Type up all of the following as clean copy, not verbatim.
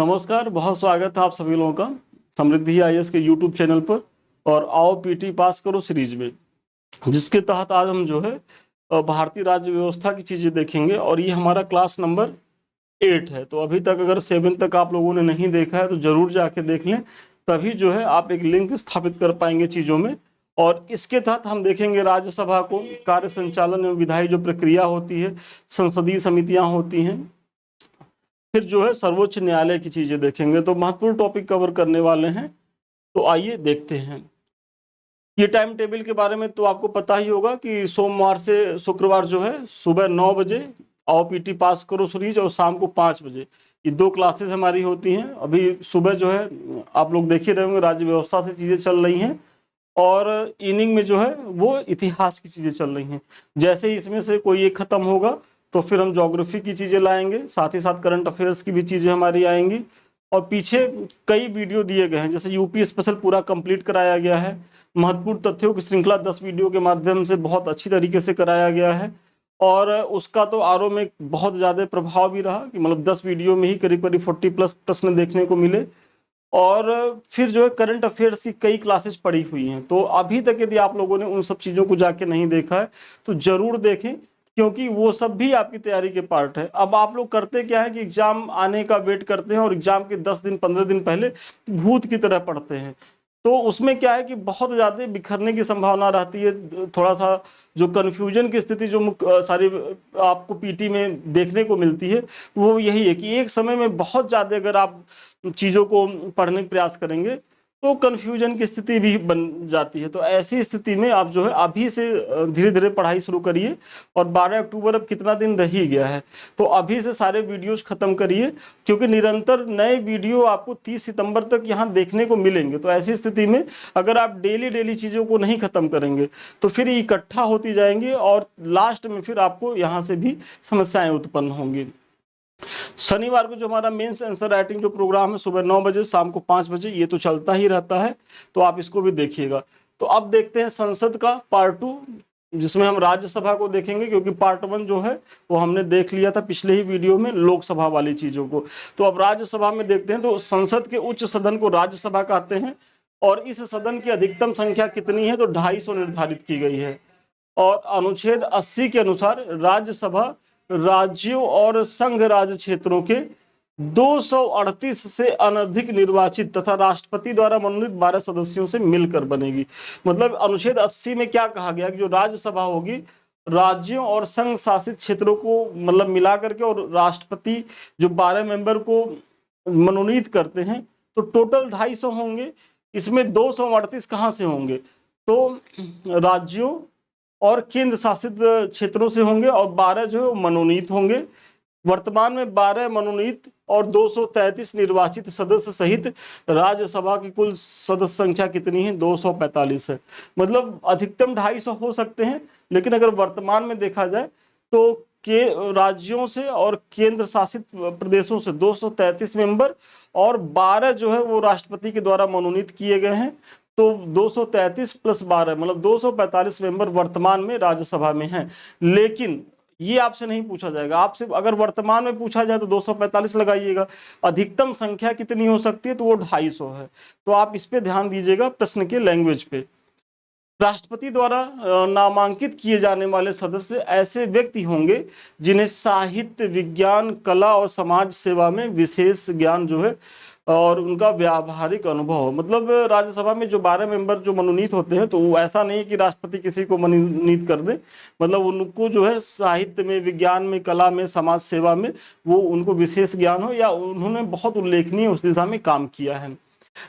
नमस्कार, बहुत स्वागत है आप सभी लोगों का समृद्धि आईएएस के यूट्यूब चैनल पर और आओ पीटी पास करो सीरीज में, जिसके तहत आज हम जो है भारतीय राज्य व्यवस्था की चीजें देखेंगे और ये हमारा क्लास नंबर 8 है। तो अभी तक अगर 7 तक आप लोगों ने नहीं देखा है तो जरूर जाके देख लें, तभी जो है आप एक लिंक स्थापित कर पाएंगे चीजों में। और इसके तहत हम देखेंगे राज्यसभा को कार्य संचालन एवं विधायी जो प्रक्रिया होती है, संसदीय समितियां होती हैं, फिर जो है सर्वोच्च न्यायालय की चीजें देखेंगे। तो महत्वपूर्ण टॉपिक कवर करने वाले हैं, तो आइए देखते हैं। ये टाइम टेबल के बारे में तो आपको पता ही होगा कि सोमवार से शुक्रवार जो है सुबह 9 बजे आओ पीटी पास करो सीरीज और शाम को 5 बजे ये 2 क्लासेस हमारी होती हैं। अभी सुबह जो है आप लोग देख ही रहे होंगे राज्य व्यवस्था से चीजें चल रही हैं और इनिंग में जो है वो इतिहास की चीजें चल रही हैं। जैसे ही इसमें से कोई एक खत्म होगा तो फिर हम ज्योग्राफी की चीजें लाएंगे, साथ ही साथ करंट अफेयर्स की भी चीजें हमारी आएंगी। और पीछे कई वीडियो दिए गए हैं, जैसे यूपी स्पेशल पूरा कंप्लीट कराया गया है, महत्वपूर्ण तथ्यों की श्रृंखला 10 वीडियो के माध्यम से बहुत अच्छी तरीके से कराया गया है। और उसका तो आरओ में बहुत ज्यादा प्रभाव भी रहा कि मतलब 10 वीडियो में ही करीब करीब 40 प्लस प्रश्न देखने को मिले। और फिर जो है करंट अफेयर्स की कई क्लासेस पड़ी हुई हैं। तो अभी तक यदि आप लोगों ने उन सब चीजों को जाके नहीं देखा है तो जरूर देखें, क्योंकि वो सब भी आपकी तैयारी के पार्ट है। अब आप लोग करते क्या है कि एग्जाम आने का वेट करते हैं और एग्जाम के 10 दिन 15 दिन पहले भूत की तरह पढ़ते हैं। तो उसमें क्या है कि बहुत ज्यादा बिखरने की संभावना रहती है। थोड़ा सा जो कन्फ्यूजन की स्थिति जो सारी आपको पीटी में देखने को मिलती है वो यही है कि एक समय में बहुत ज्यादा अगर आप चीजों को पढ़ने का प्रयास करेंगे तो कन्फ्यूजन की स्थिति भी बन जाती है। तो ऐसी स्थिति में आप जो है अभी से धीरे धीरे पढ़ाई शुरू करिए। और 12 अक्टूबर अब कितना दिन रह ही गया है, तो अभी से सारे वीडियोस खत्म करिए, क्योंकि निरंतर नए वीडियो आपको 30 सितंबर तक यहाँ देखने को मिलेंगे। तो ऐसी स्थिति में अगर आप डेली डेली चीज़ों को नहीं खत्म करेंगे तो फिर इकट्ठा होती जाएंगी और लास्ट में फिर आपको यहाँ से भी समस्याएं उत्पन्न होंगी। शनिवार को जो हमारा मेंस आंसर राइटिंग जो प्रोग्राम है सुबह 9 बजे शाम को 5 बजे, ये तो चलता ही रहता है, तो आप इसको भी देखिएगा। तो अब देखते हैं संसद का पार्ट 2, जिसमें हम राज्यसभा को देखेंगे, क्योंकि पार्ट 1 जो है वो हमने देख लिया था पिछले ही वीडियो में लोकसभा वाली चीजों को। तो अब राज्यसभा में देखते हैं। तो संसद के उच्च सदन को राज्यसभा कहते हैं और इस सदन की अधिकतम संख्या कितनी है, तो 250 निर्धारित की गई है। और अनुच्छेद 80 के अनुसार राज्यसभा राज्यों और संघ राज्य क्षेत्रों के 238 से अनधिक निर्वाचित तथा राष्ट्रपति द्वारा मनोनीत 12 सदस्यों से मिलकर बनेगी। मतलब अनुच्छेद 80 में क्या कहा गया कि जो राज्यसभा होगी राज्यों और संघ शासित क्षेत्रों को मतलब मिला करके, और राष्ट्रपति जो 12 मेंबर को मनोनीत करते हैं, तो टोटल 250 होंगे। इसमें 238 कहाँ से होंगे, तो राज्यों और केंद्र शासित क्षेत्रों से होंगे और 12 जो है वो मनोनीत होंगे। वर्तमान में 12 मनोनीत और 233 निर्वाचित सदस्य सहित राज्यसभा की कुल सदस्य संख्या कितनी है, 245 है। मतलब अधिकतम 250 हो सकते हैं, लेकिन अगर वर्तमान में देखा जाए तो के राज्यों से और केंद्र शासित प्रदेशों से 233 मेंबर और 12 जो है वो राष्ट्रपति के द्वारा मनोनीत किए गए हैं। तो 233 प्लस 12 मतलब 245 मेंबर वर्तमान में राज्यसभा में हैं। लेकिन ये आपसे नहीं पूछा जाएगा, आपसे अगर वर्तमान में पूछा जाए तो 245 लगाइएगा, अधिकतम संख्या कितनी हो सकती है, तो वो 250 है। तो आप इस पे ध्यान दीजिएगा प्रश्न के लैंग्वेज पे। राष्ट्रपति द्वारा नामांकित किए जाने वाले सदस्य ऐसे व्यक्ति होंगे जिन्हें साहित्य, विज्ञान, कला और समाज सेवा में विशेष ज्ञान जो है और उनका व्यावहारिक अनुभव हो। मतलब राज्यसभा में जो 12 मेंबर जो मनोनीत होते हैं, तो वो ऐसा नहीं कि राष्ट्रपति किसी को मनोनीत कर दे, मतलब उनको जो है साहित्य में, विज्ञान में, कला में, समाज सेवा में वो उनको विशेष ज्ञान हो या उन्होंने बहुत उल्लेखनीय उस दिशा में काम किया है।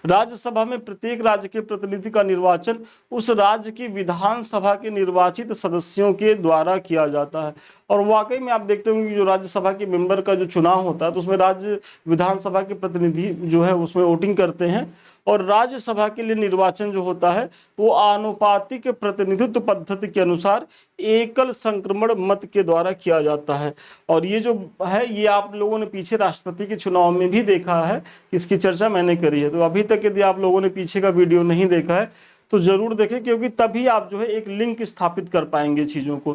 राज्यसभा में प्रत्येक राज्य के प्रतिनिधि का निर्वाचन उस राज्य की विधानसभा के निर्वाचित सदस्यों के द्वारा किया जाता है। और वाकई में आप देखते होंगे कि जो राज्यसभा के मेंबर का जो चुनाव होता है, तो उसमें राज्य विधानसभा के प्रतिनिधि जो है उसमें वोटिंग करते हैं। और राज्यसभा के लिए निर्वाचन जो होता है वो आनुपातिक प्रतिनिधित्व पद्धति के अनुसार एकल संक्रमण मत के द्वारा किया जाता है। और ये जो है ये आप लोगों ने पीछे राष्ट्रपति के चुनाव में भी देखा है, इसकी चर्चा मैंने करी है। तो अभी तक यदि आप लोगों ने पीछे का वीडियो नहीं देखा है तो जरूर देखें, क्योंकि तभी आप जो है एक लिंक स्थापित कर पाएंगे चीजों को।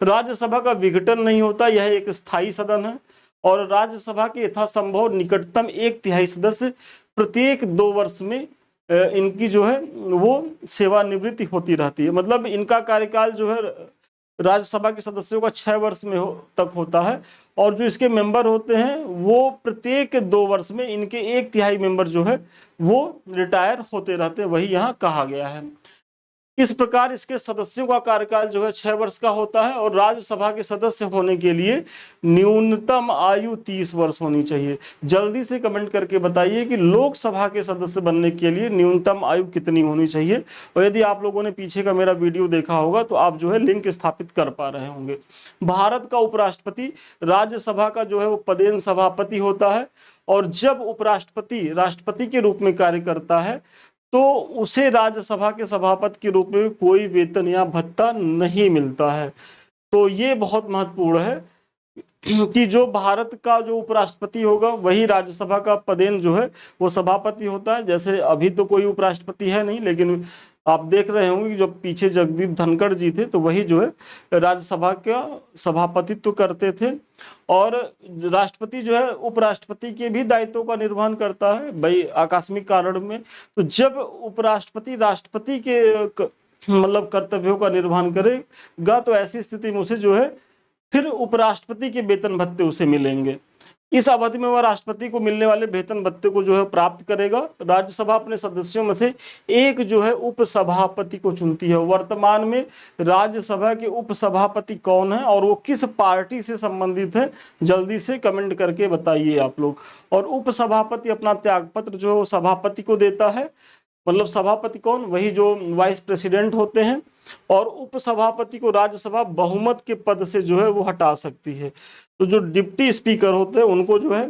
राज्यसभा का विघटन नहीं होता, यह एक स्थायी सदन है और राज्यसभा के यथासंभव निकटतम 1/3 सदस्य प्रत्येक 2 वर्ष में इनकी जो है वो सेवानिवृत्ति होती रहती है। मतलब इनका कार्यकाल जो है राज्यसभा के सदस्यों का 6 वर्ष में तक होता है, और जो इसके मेंबर होते हैं वो प्रत्येक 2 वर्ष में इनके 1/3 मेंबर जो है वो रिटायर होते रहते हैं, वही यहाँ कहा गया है। इस प्रकार इसके सदस्यों का कार्यकाल जो है 6 वर्ष का होता है, और राज्यसभा के सदस्य होने के लिए न्यूनतम आयु 30 वर्ष होनी चाहिए। जल्दी से कमेंट करके बताइए कि लोकसभा के सदस्य बनने के लिए न्यूनतम आयु कितनी होनी चाहिए। और यदि आप लोगों ने पीछे का मेरा वीडियो देखा होगा तो आप जो है लिंक स्थापित कर पा रहे होंगे। भारत का उपराष्ट्रपति राज्यसभा का जो है वो पदेन सभापति होता है, और जब उपराष्ट्रपति राष्ट्रपति के रूप में कार्य करता है तो उसे राज्यसभा के सभापति के रूप में कोई वेतन या भत्ता नहीं मिलता है। तो ये बहुत महत्वपूर्ण है कि जो भारत का जो उपराष्ट्रपति होगा वही राज्यसभा का पदेन जो है वो सभापति होता है। जैसे अभी तो कोई उपराष्ट्रपति है नहीं, लेकिन आप देख रहे होंगे कि जब पीछे जगदीप धनखड़ जी थे तो वही जो है राज्यसभा का सभापतित्व करते थे। और राष्ट्रपति जो है उपराष्ट्रपति के भी दायित्वों का निर्वहन करता है भाई आकस्मिक कारण में। तो जब उपराष्ट्रपति राष्ट्रपति के मतलब कर्तव्यों का निर्वहन करेगा तो ऐसी स्थिति में उसे जो है फिर उपराष्ट्रपति के वेतन भत्ते उसे मिलेंगे। इस अवधि में वह राष्ट्रपति को मिलने वाले वेतन भत्ते को जो है प्राप्त करेगा। राज्यसभा अपने सदस्यों में से एक जो है उपसभापति को चुनती है। वर्तमान में राज्यसभा के उपसभापति कौन है और वो किस पार्टी से संबंधित है, जल्दी से कमेंट करके बताइए आप लोग। और उपसभापति अपना त्यागपत्र जो सभापति को देता है, मतलब सभापति कौन, वही जो वाइस प्रेसिडेंट होते हैं। और उपसभापति को राज्यसभा बहुमत के पद से जो है वो हटा सकती है। तो जो डिप्टी स्पीकर होते हैं उनको जो है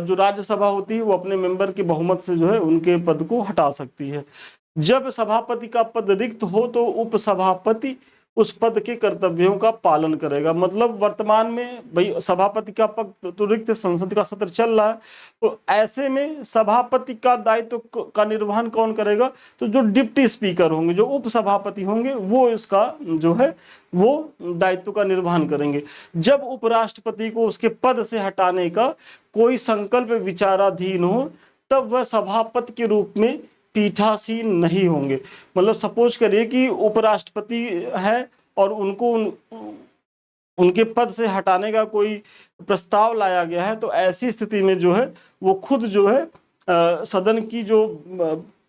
जो राज्यसभा होती है वो अपने मेंबर के बहुमत से जो है उनके पद को हटा सकती है। जब सभापति का पद रिक्त हो तो उपसभापति उस पद के कर्तव्यों का पालन करेगा। मतलब वर्तमान में भाई सभापति का पद तो रिक्त, संसद का सत्र चल रहा है, तो ऐसे में सभापति का दायित्व का निर्वहन कौन करेगा, तो जो डिप्टी स्पीकर होंगे, जो उपसभापति होंगे, वो इसका जो है वो दायित्व का निर्वहन करेंगे। जब उपराष्ट्रपति को उसके पद से हटाने का कोई संकल्प विचाराधीन हो तब वह सभापति के रूप में पीठासीन नहीं होंगे। मतलब सपोज करिए कि उपराष्ट्रपति है और उनको उनके पद से हटाने का कोई प्रस्ताव लाया गया है, तो ऐसी स्थिति में जो है वो खुद जो है सदन की जो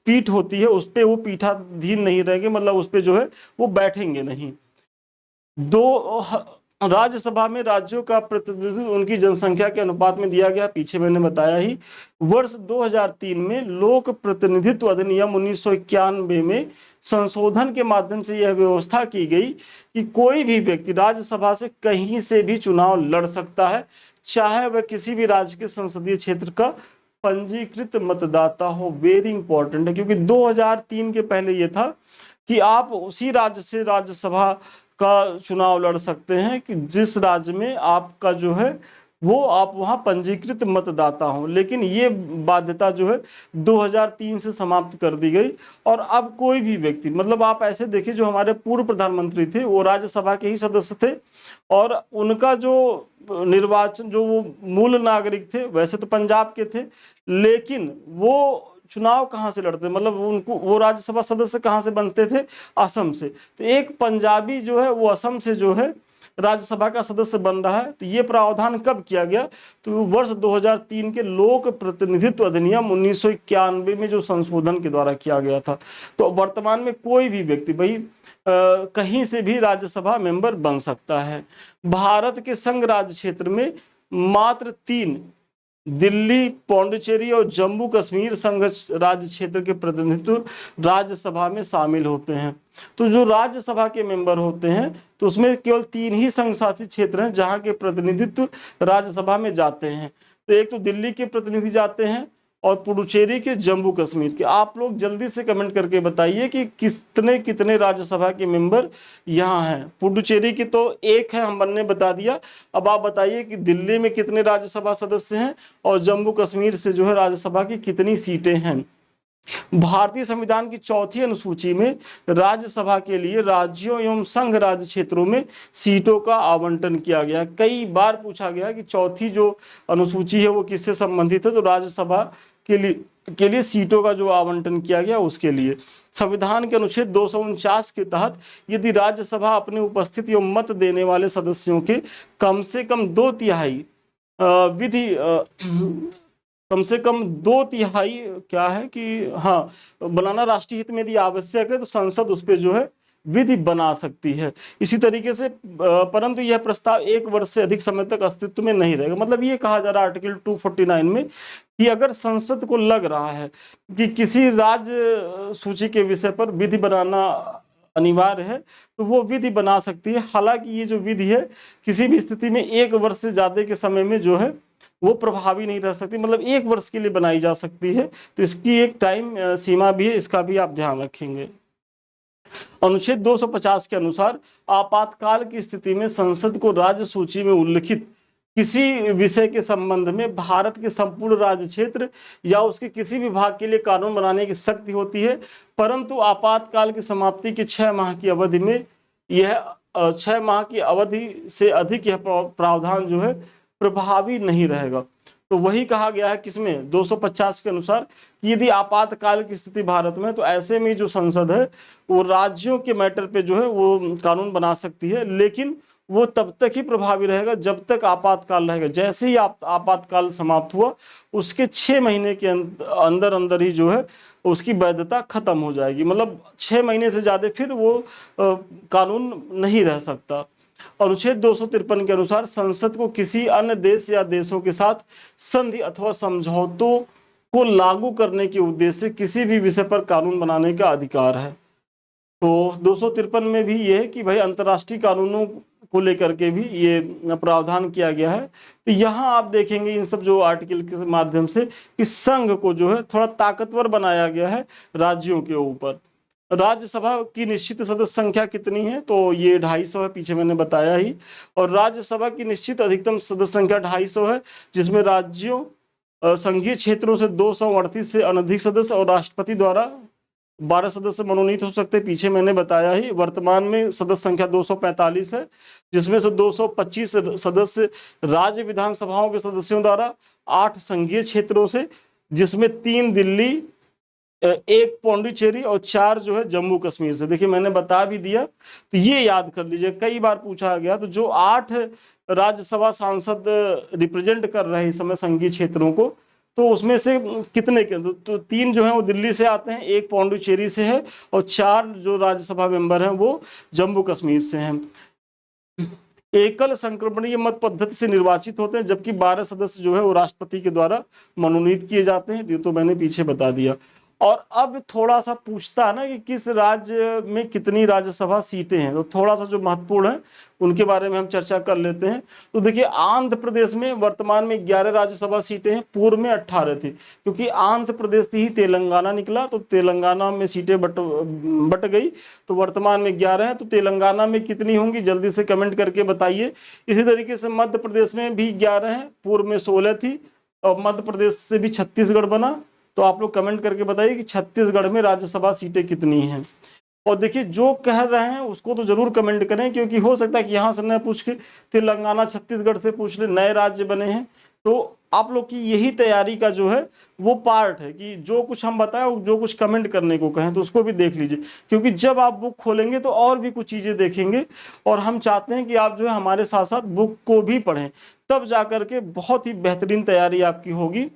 पीठ होती है उस पे वो पीठाधीन नहीं रहेंगे, मतलब उस पे जो है वो बैठेंगे नहीं। राज्यसभा में राज्यों का प्रतिनिधित्व उनकी जनसंख्या के अनुपात में दिया गया, पीछे मैंने बताया ही। वर्ष 2003 में लोक प्रतिनिधित्व अधिनियम 1991 में संशोधन के माध्यम से यह व्यवस्था की गई कि कोई भी व्यक्ति राज्यसभा से कहीं से भी चुनाव लड़ सकता है, चाहे वह किसी भी राज्य के संसदीय क्षेत्र का पंजीकृत मतदाता हो। वेरी इंपॉर्टेंट है, क्योंकि 2003 के पहले यह था कि आप उसी राज्य से राज्यसभा का चुनाव लड़ सकते हैं कि जिस राज्य में आपका जो है वो आप वहां पंजीकृत मतदाता हो, लेकिन ये बाध्यता जो है 2003 से समाप्त कर दी गई। और अब कोई भी व्यक्ति, मतलब आप ऐसे देखिए जो हमारे पूर्व प्रधानमंत्री थे वो राज्यसभा के ही सदस्य थे, और उनका जो निर्वाचन, जो वो मूल नागरिक थे वैसे तो पंजाब के थे, लेकिन वो चुनाव कहाँ से लड़ते, मतलब उनको वो राज्यसभा सदस्य कहाँ से बनते थे, असम से। तो एक पंजाबी जो है वो असम से जो है राज्यसभा का सदस्य बन रहा है। तो ये प्रावधान कब किया गया, तो वर्ष 2003 के लोक प्रतिनिधित्व अधिनियम 1991 में जो संशोधन के द्वारा किया गया था। तो वर्तमान में कोई भी व्यक्ति भाई कहीं से भी राज्यसभा मेंबर बन सकता है। भारत के संघ राज्य क्षेत्र में मात्र 3 दिल्ली, पौंडीचेरी और जम्मू कश्मीर संघ राज्य क्षेत्र के प्रतिनिधित्व राज्यसभा में शामिल होते हैं। तो जो राज्यसभा के मेंबर होते हैं तो उसमें केवल 3 ही संघ शासित क्षेत्र हैं जहां के प्रतिनिधित्व राज्यसभा में जाते हैं। तो एक तो दिल्ली के प्रतिनिधि जाते हैं और पुडुचेरी के, जम्मू कश्मीर के। आप लोग जल्दी से कमेंट करके बताइए कि कितने कितने राज्यसभा के मेंबर यहाँ हैं। पुडुचेरी की तो 1 है, हमने ने बता दिया। अब आप बताइए कि दिल्ली में कितने राज्यसभा सदस्य हैं और जम्मू कश्मीर से जो है राज्यसभा की कितनी सीटें हैं। भारतीय संविधान की चौथी अनुसूची में राज्यसभा के लिए राज्यों एवं संघ राज्य क्षेत्रों में सीटों का आवंटन किया गया। कई बार पूछा गया कि चौथी जो अनुसूची है वो किससे संबंधित है, तो राज्यसभा के लिए सीटों का जो आवंटन किया गया उसके लिए। संविधान के अनुच्छेद 249 के तहत यदि राज्यसभा अपने उपस्थित एवं मत देने वाले सदस्यों के कम से कम 2/3 विधि कम से कम 2/3 क्या है कि हाँ बनाना राष्ट्रीय हित में यदि आवश्यक है तो संसद उस पर जो है विधि बना सकती है। इसी तरीके से परंतु यह प्रस्ताव 1 वर्ष से अधिक समय तक अस्तित्व में नहीं रहेगा। मतलब ये कहा जा रहा है आर्टिकल 249 में कि अगर संसद को लग रहा है कि किसी राज्य सूची के विषय पर विधि बनाना अनिवार्य है तो वो विधि बना सकती है। हालांकि ये जो विधि है किसी भी स्थिति में 1 वर्ष से ज्यादा के समय में जो है वो प्रभावी नहीं रह सकती, मतलब 1 वर्ष के लिए बनाई जा सकती है। तो इसकी एक टाइम सीमा भी है, इसका भी आप ध्यान रखेंगे। अनुच्छेद 250 के अनुसार आपातकाल की स्थिति में संसद को राज्य सूची में उल्लिखित किसी विषय के संबंध में भारत के संपूर्ण राज्य क्षेत्र या उसके किसी भी भाग के लिए कानून बनाने की शक्ति होती है, परंतु आपातकाल की समाप्ति के 6 माह की अवधि में यह 6 माह की अवधि से अधिक यह प्रावधान जो है प्रभावी नहीं रहेगा। तो वही कहा गया है किसमें 250 के अनुसार कि यदि आपातकाल की स्थिति भारत में, तो ऐसे में जो संसद है वो राज्यों के मैटर पे जो है वो कानून बना सकती है, लेकिन वो तब तक ही प्रभावी रहेगा जब तक आपातकाल रहेगा। जैसे ही आपातकाल समाप्त हुआ उसके 6 महीने के अंदर अंदर ही जो है उसकी वैधता खत्म हो जाएगी। मतलब 6 महीने से ज्यादा फिर वो कानून नहीं रह सकता। अनुच्छेद 253 के अनुसार संसद को किसी अन्य देश या देशों के साथ संधि अथवा समझौतों को लागू करने के उद्देश्य से किसी भी विषय पर कानून बनाने का अधिकार है। तो 253 में भी ये है कि भाई अंतर्राष्ट्रीय कानूनों को लेकर के भी ये प्रावधान किया गया है। तो यहाँ आप देखेंगे इन सब जो आर्टिकल के माध्यम से कि संघ को जो है थोड़ा ताकतवर बनाया गया है राज्यों के ऊपर। राज्यसभा की निश्चित सदस्य संख्या कितनी है, तो ये 250 है, पीछे मैंने बताया ही। और राज्यसभा की निश्चित अधिकतम सदस्य संख्या 250 है, जिसमें राज्यों संघीय क्षेत्रों से 238 से अनधिक सदस्य और राष्ट्रपति द्वारा 12 सदस्य मनोनीत हो सकते हैं, पीछे मैंने बताया ही। वर्तमान में सदस्य संख्या 245 है, जिसमें से 225 सदस्य राज्य विधानसभाओं के सदस्यों द्वारा, 8 संघीय क्षेत्रों से जिसमें 3 दिल्ली, 1 पौंडीचेरी और 4 जो है जम्मू कश्मीर से। देखिए मैंने बता भी दिया, तो ये याद कर लीजिए, कई बार पूछा गया। तो जो 8 राज्यसभा सांसद रिप्रेजेंट कर रहे हैं इस समय संघीय क्षेत्रों को, तो उसमें से कितने के तो 3 जो है वो दिल्ली से आते हैं, 1 पौंडीचेरी से है और 4 जो राज्यसभा मेंबर हैं वो जम्मू कश्मीर से हैं। एकल संक्रमणीय मत पद्धति से निर्वाचित होते हैं, जबकि 12 सदस्य जो है वो राष्ट्रपति के द्वारा मनोनीत किए जाते हैं। ये तो मैंने पीछे बता दिया। और अब थोड़ा सा पूछता है ना कि किस राज्य में कितनी राज्यसभा सीटें हैं, तो थोड़ा सा जो महत्वपूर्ण है उनके बारे में हम चर्चा कर लेते हैं। तो देखिए आंध्र प्रदेश में वर्तमान में 11 राज्यसभा सीटें हैं, पूर्व में 18 थी, क्योंकि आंध्र प्रदेश से ही तेलंगाना निकला तो तेलंगाना में सीटें बट गई, तो वर्तमान में 11 है। तो तेलंगाना में कितनी होंगी जल्दी से कमेंट करके बताइए। इसी तरीके से मध्य प्रदेश में भी 11 है, पूर्व में 16 थी और मध्य प्रदेश से भी छत्तीसगढ़ बना। तो आप लोग कमेंट करके बताइए कि छत्तीसगढ़ में राज्यसभा सीटें कितनी हैं। और देखिए जो कह रहे हैं उसको तो जरूर कमेंट करें, क्योंकि हो सकता है कि यहाँ से न पूछ के तेलंगाना छत्तीसगढ़ से पूछ ले, नए राज्य बने हैं। तो आप लोग की यही तैयारी का जो है वो पार्ट है कि जो कुछ हम बताएं, जो कुछ कमेंट करने को कहें तो उसको भी देख लीजिए, क्योंकि जब आप बुक खोलेंगे तो और भी कुछ चीजें देखेंगे। और हम चाहते हैं कि आप जो है हमारे साथ साथ बुक को भी पढ़ें, तब जाकर के बहुत ही बेहतरीन तैयारी आपकी होगी।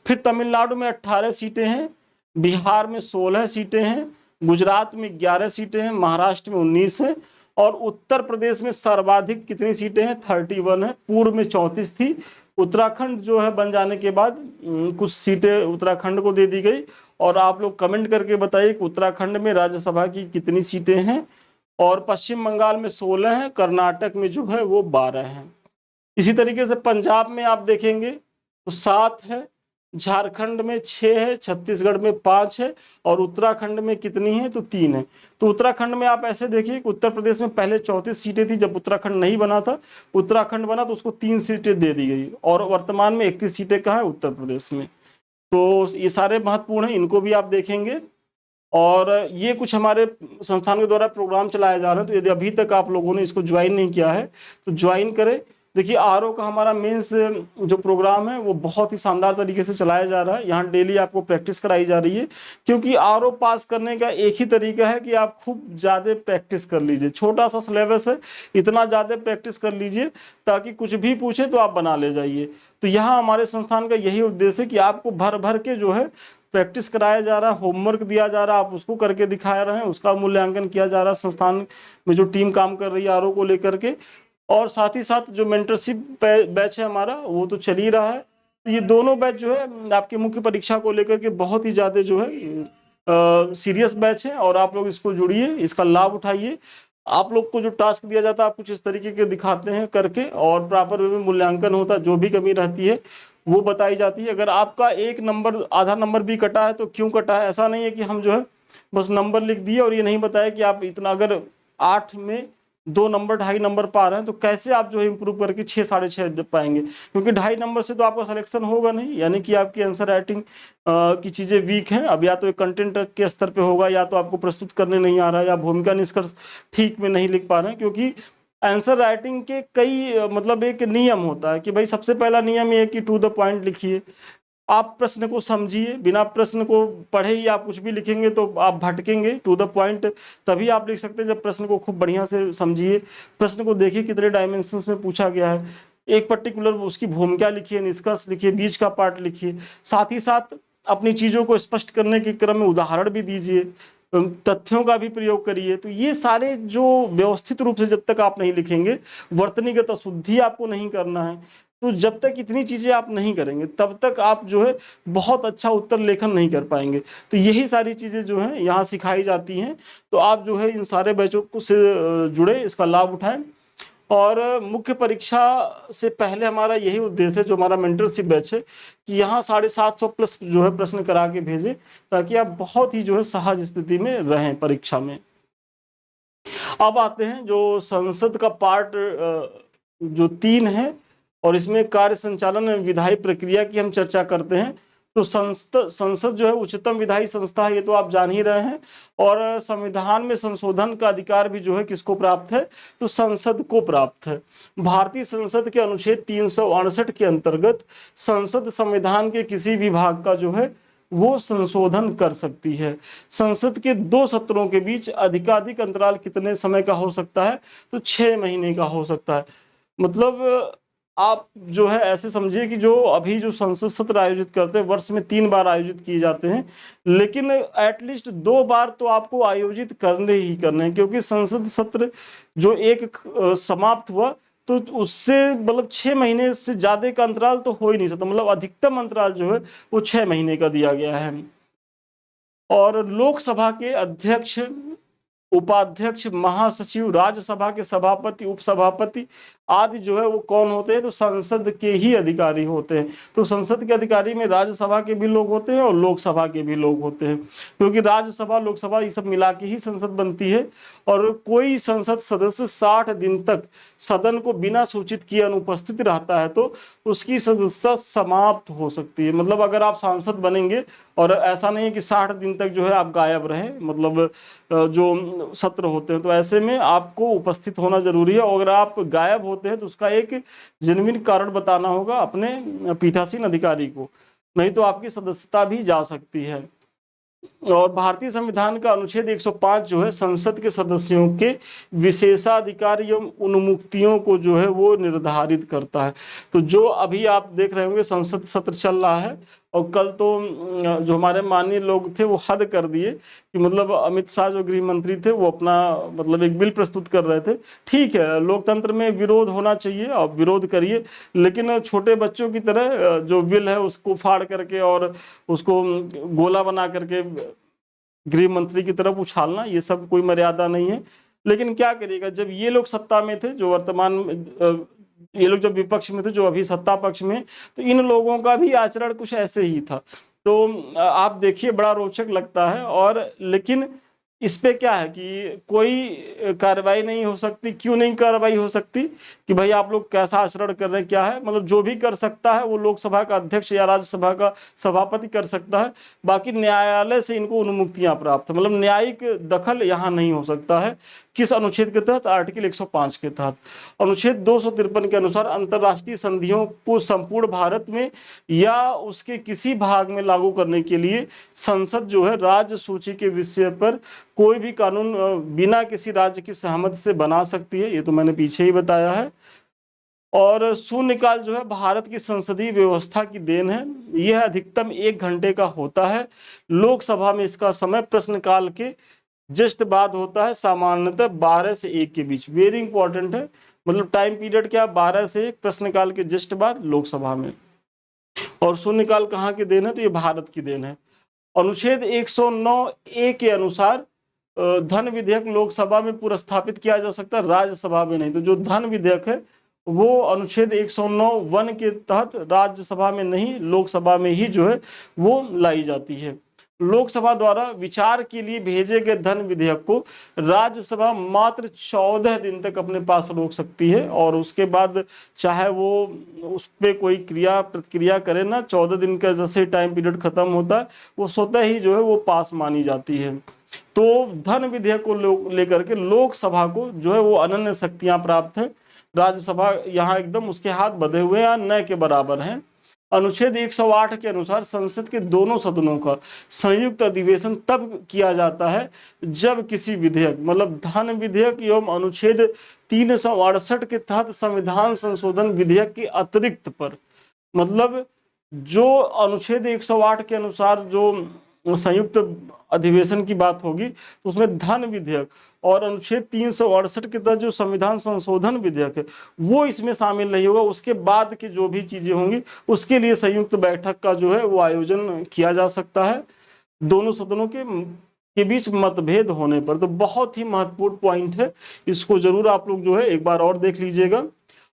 फिर तमिलनाडु में 18 सीटें हैं, बिहार में 16 सीटें हैं, गुजरात में 11 सीटें हैं, महाराष्ट्र में 19 है और उत्तर प्रदेश में सर्वाधिक कितनी सीटें हैं 31 है, पूर्व में 34 थी। उत्तराखंड जो है बन जाने के बाद कुछ सीटें उत्तराखंड को दे दी गई। और आप लोग कमेंट करके बताइए कि उत्तराखंड में राज्यसभा की कितनी सीटें हैं। और पश्चिम बंगाल में 16 है, कर्नाटक में जो है वो 12 है। इसी तरीके से पंजाब में आप देखेंगे तो 7 है, झारखंड में 6 है, छत्तीसगढ़ में 5 है और उत्तराखंड में कितनी है तो 3 है। तो उत्तराखंड में आप ऐसे देखिए कि उत्तर प्रदेश में पहले 34 सीटें थी, जब उत्तराखंड नहीं बना था, उत्तराखंड बना तो उसको 3 सीटें दे दी गई और वर्तमान में 31 सीटें का है उत्तर प्रदेश में। तो ये सारे महत्वपूर्ण हैं, इनको भी आप देखेंगे। और ये कुछ हमारे संस्थान के द्वारा प्रोग्राम चलाए जा रहे हैं, तो यदि अभी तक आप लोगों ने इसको ज्वाइन नहीं किया है तो ज्वाइन करें। देखिए आरओ का हमारा मेंस जो प्रोग्राम है वो बहुत ही शानदार तरीके से चलाया जा रहा है। यहाँ डेली आपको प्रैक्टिस कराई जा रही है, क्योंकि आरओ पास करने का एक ही तरीका है कि आप खूब ज़्यादा प्रैक्टिस कर लीजिए। छोटा सा सिलेबस है, इतना ज़्यादा प्रैक्टिस कर लीजिए ताकि कुछ भी पूछे तो आप बना ले जाइए। तो यहाँ हमारे संस्थान का यही उद्देश्य है कि आपको भर भर के जो है प्रैक्टिस कराया जा रहा है, होमवर्क दिया जा रहा है, आप उसको करके दिखा रहे हैं, उसका मूल्यांकन किया जा रहा है संस्थान में जो टीम काम कर रही है आरओ को लेकर के। और साथ ही साथ जो मेंटरशिप बैच है हमारा वो तो चल ही रहा है। तो ये दोनों बैच जो है आपकी मुख्य परीक्षा को लेकर के बहुत ही ज़्यादा जो है सीरियस बैच है, और आप लोग इसको जुड़िए, इसका लाभ उठाइए। आप लोग को जो टास्क दिया जाता है आप कुछ इस तरीके के दिखाते हैं करके, और प्रॉपर वे में मूल्यांकन होता है, जो भी कमी रहती है वो बताई जाती है। अगर आपका एक नंबर आधा नंबर भी कटा है तो क्यों कटा है, ऐसा नहीं है कि हम जो है बस नंबर लिख दिए और ये नहीं बताया कि आप इतना, अगर 8 में 2 नंबर 2.5 नंबर पा रहे हैं तो कैसे आप जो है इंप्रूव करके 6 6.5 पाएंगे, क्योंकि 2.5 नंबर से तो आपका सिलेक्शन होगा नहीं, यानी कि आपकी आंसर राइटिंग की चीज़ें वीक हैं। अब या तो कंटेंट के स्तर पे होगा, या तो आपको प्रस्तुत करने नहीं आ रहा है, या भूमिका निष्कर्ष ठीक में नहीं लिख पा रहे हैं। क्योंकि आंसर राइटिंग के कई मतलब एक नियम होता है कि भाई सबसे पहला नियम ये है कि टू द पॉइंट लिखिए। आप प्रश्न को समझिए, बिना प्रश्न को पढ़े ही आप कुछ भी लिखेंगे तो आप भटकेंगे। टू द पॉइंट तभी आप लिख सकते हैं जब प्रश्न को खूब बढ़िया से समझिए, प्रश्न को देखिए कितने डायमेंशंस में पूछा गया है, एक पर्टिकुलर उसकी भूमिका लिखिए, निष्कर्ष लिखिए, बीच का पार्ट लिखिए। साथ ही साथ अपनी चीज़ों को स्पष्ट करने के क्रम में उदाहरण भी दीजिए, तथ्यों का भी प्रयोग करिए। तो ये सारे जो व्यवस्थित रूप से जब तक आप नहीं लिखेंगे, वर्तनीगत अशुद्धि आपको नहीं करना है, तो जब तक इतनी चीजें आप नहीं करेंगे तब तक आप जो है बहुत अच्छा उत्तर लेखन नहीं कर पाएंगे। तो यही सारी चीजें जो है यहाँ सिखाई जाती हैं। तो आप जो है इन सारे बैचों को से जुड़े, इसका लाभ उठाएं। और मुख्य परीक्षा से पहले हमारा यही उद्देश्य है, जो हमारा मेंटरशिप बैच है, कि यहाँ 750 प्लस जो है प्रश्न करा के भेजें, ताकि आप बहुत ही जो है सहज स्थिति में रहें परीक्षा में। अब आते हैं जो संसद का पार्ट जो 3 है, और इसमें कार्य संचालन एवं विधायी प्रक्रिया की हम चर्चा करते हैं। तो संसद जो है उच्चतम विधायी संस्था है, ये तो आप जान ही रहे हैं। और संविधान में संशोधन का अधिकार भी जो है किसको प्राप्त है, तो संसद को प्राप्त है। भारतीय संसद के अनुच्छेद 368 के अंतर्गत संसद संविधान के किसी भी भाग का जो है वो संशोधन कर सकती है। संसद के 2 सत्रों के बीच अधिकाधिक अंतराल कितने समय का हो सकता है, तो 6 महीने का हो सकता है। मतलब आप जो है ऐसे समझिए कि जो अभी जो संसद सत्र आयोजित करते हैं वर्ष में 3 बार आयोजित किए जाते हैं, लेकिन एटलीस्ट 2 बार तो आपको आयोजित करने ही करने हैं, क्योंकि संसद सत्र जो एक समाप्त हुआ तो उससे मतलब 6 महीने से ज्यादा का अंतराल तो हो ही नहीं सकता। मतलब अधिकतम अंतराल जो है वो 6 महीने का दिया गया है। और लोकसभा के अध्यक्ष, उपाध्यक्ष, महासचिव, राज्यसभा के सभापति, उपसभापति आदि जो है वो कौन होते हैं, तो संसद के ही अधिकारी होते हैं। तो संसद के अधिकारी में राज्यसभा के भी लोग होते हैं और लोकसभा के भी लोग होते हैं, क्योंकि राज्यसभा लोकसभा ये सब मिला के ही संसद बनती है। और कोई संसद सदस्य 60 दिन तक सदन को बिना सूचित किए अनुपस्थित रहता है तो उसकी सदस्यता समाप्त हो सकती है। मतलब अगर आप सांसद बनेंगे और ऐसा नहीं है कि 60 दिन तक जो है आप गायब रहे, मतलब जो सत्र होते हैं, तो ऐसे में आपको उपस्थित होना जरूरी है। और अगर आप गायब होते हैं तो उसका एक जेन्युइन कारण बताना होगा अपने पीठासीन अधिकारी को, नहीं तो आपकी सदस्यता भी जा सकती है। और भारतीय संविधान का अनुच्छेद 105 जो है संसद के सदस्यों के विशेषाधिकार एवं उन्मुक्तियों को जो है वो निर्धारित करता है। तो जो अभी आप देख रहे होंगे संसद सत्र चल रहा है, और कल तो जो हमारे माननीय लोग थे वो हद कर दिए कि मतलब अमित शाह जो गृह मंत्री थे वो अपना मतलब एक बिल प्रस्तुत कर रहे थे। ठीक है, लोकतंत्र में विरोध होना चाहिए और विरोध करिए, लेकिन छोटे बच्चों की तरह जो बिल है उसको फाड़ करके और उसको गोला बना करके गृह मंत्री की तरफ उछालना, ये सब कोई मर्यादा नहीं है। लेकिन क्या करिएगा, जब ये लोग सत्ता में थे, जो वर्तमान ये लोग जब विपक्ष में थे, जो अभी सत्ता पक्ष में, तो इन लोगों का भी आचरण कुछ ऐसे ही था। तो आप देखिए बड़ा रोचक लगता है। और लेकिन इस पे क्या है कि कोई कार्रवाई नहीं हो सकती। क्यों नहीं कार्रवाई हो सकती? कि भाई आप लोग कैसा आचरण कर रहे हैं, क्या है, मतलब जो भी कर सकता है वो लोकसभा का अध्यक्ष या राज्यसभा का सभापति कर सकता है। बाकी न्यायालय से इनको अनुमुक्तियां प्राप्त है, मतलब न्यायिक दखल यहाँ नहीं हो सकता है। किस अनुच्छेद के तहत? आर्टिकल 105 के तहत। अनुच्छेद 253 के अनुसार अंतरराष्ट्रीय संधियों को संपूर्ण भारत में या उसके किसी भाग में लागू करने के लिए संसद जो है राज्य सूची के विषय पर कोई भी कानून बिना किसी राज्य की सहमति से बना सकती है। ये तो मैंने पीछे ही बताया है। और शून्यकाल जो है भारत की संसदीय व्यवस्था की देन है। यह अधिकतम 1 घंटे का होता है। लोकसभा में इसका समय प्रश्नकाल के जस्ट बाद होता है, सामान्यतः 12 से 1 के बीच। वेरी इंपॉर्टेंट है, मतलब टाइम पीरियड क्या? 12 से 1 प्रश्नकाल के जस्ट बाद लोकसभा में। और शून्यकाल कहाँ की देन है? तो ये भारत की देन है। अनुच्छेद 109A के अनुसार धन विधेयक लोकसभा में पुरस्थापित किया जा सकता है, राज्यसभा में नहीं। तो जो धन विधेयक है वो अनुच्छेद 109(1) के तहत राज्यसभा में नहीं, लोकसभा में ही जो है वो लाई जाती है। लोकसभा द्वारा विचार के लिए भेजे गए धन विधेयक को राज्यसभा मात्र 14 दिन तक अपने पास रोक सकती है, और उसके बाद चाहे वो उस पर कोई क्रिया प्रतिक्रिया करे ना, 14 दिन का जैसे टाइम पीरियड खत्म होता है वो स्वतः ही जो है वो पास मानी जाती है। तो धन विधेयक को लेकर के लोकसभा को जो है वो अनन्य शक्तियां प्राप्त है। राज्यसभा यहाँ एकदम उसके हाथ बंधे हुए या न के बराबर हैं। अनुच्छेद 108 के अनुसार संसद के दोनों सदनों का संयुक्त अधिवेशन तब किया जाता है जब किसी विधेयक, मतलब धन विधेयक एवं अनुच्छेद 368 के तहत संविधान संशोधन विधेयक के अतिरिक्त पर, मतलब जो अनुच्छेद 108 के अनुसार जो संयुक्त अधिवेशन की बात होगी तो उसमें धन विधेयक और अनुच्छेद 368 के तहत जो संविधान संशोधन विधेयक है वो इसमें शामिल नहीं होगा। उसके बाद की जो भी चीजें होंगी उसके लिए संयुक्त बैठक का जो है वो आयोजन किया जा सकता है दोनों सदनों के बीच मतभेद होने पर। तो बहुत ही महत्वपूर्ण पॉइंट है, इसको जरूर आप लोग जो है एक बार और देख लीजिएगा।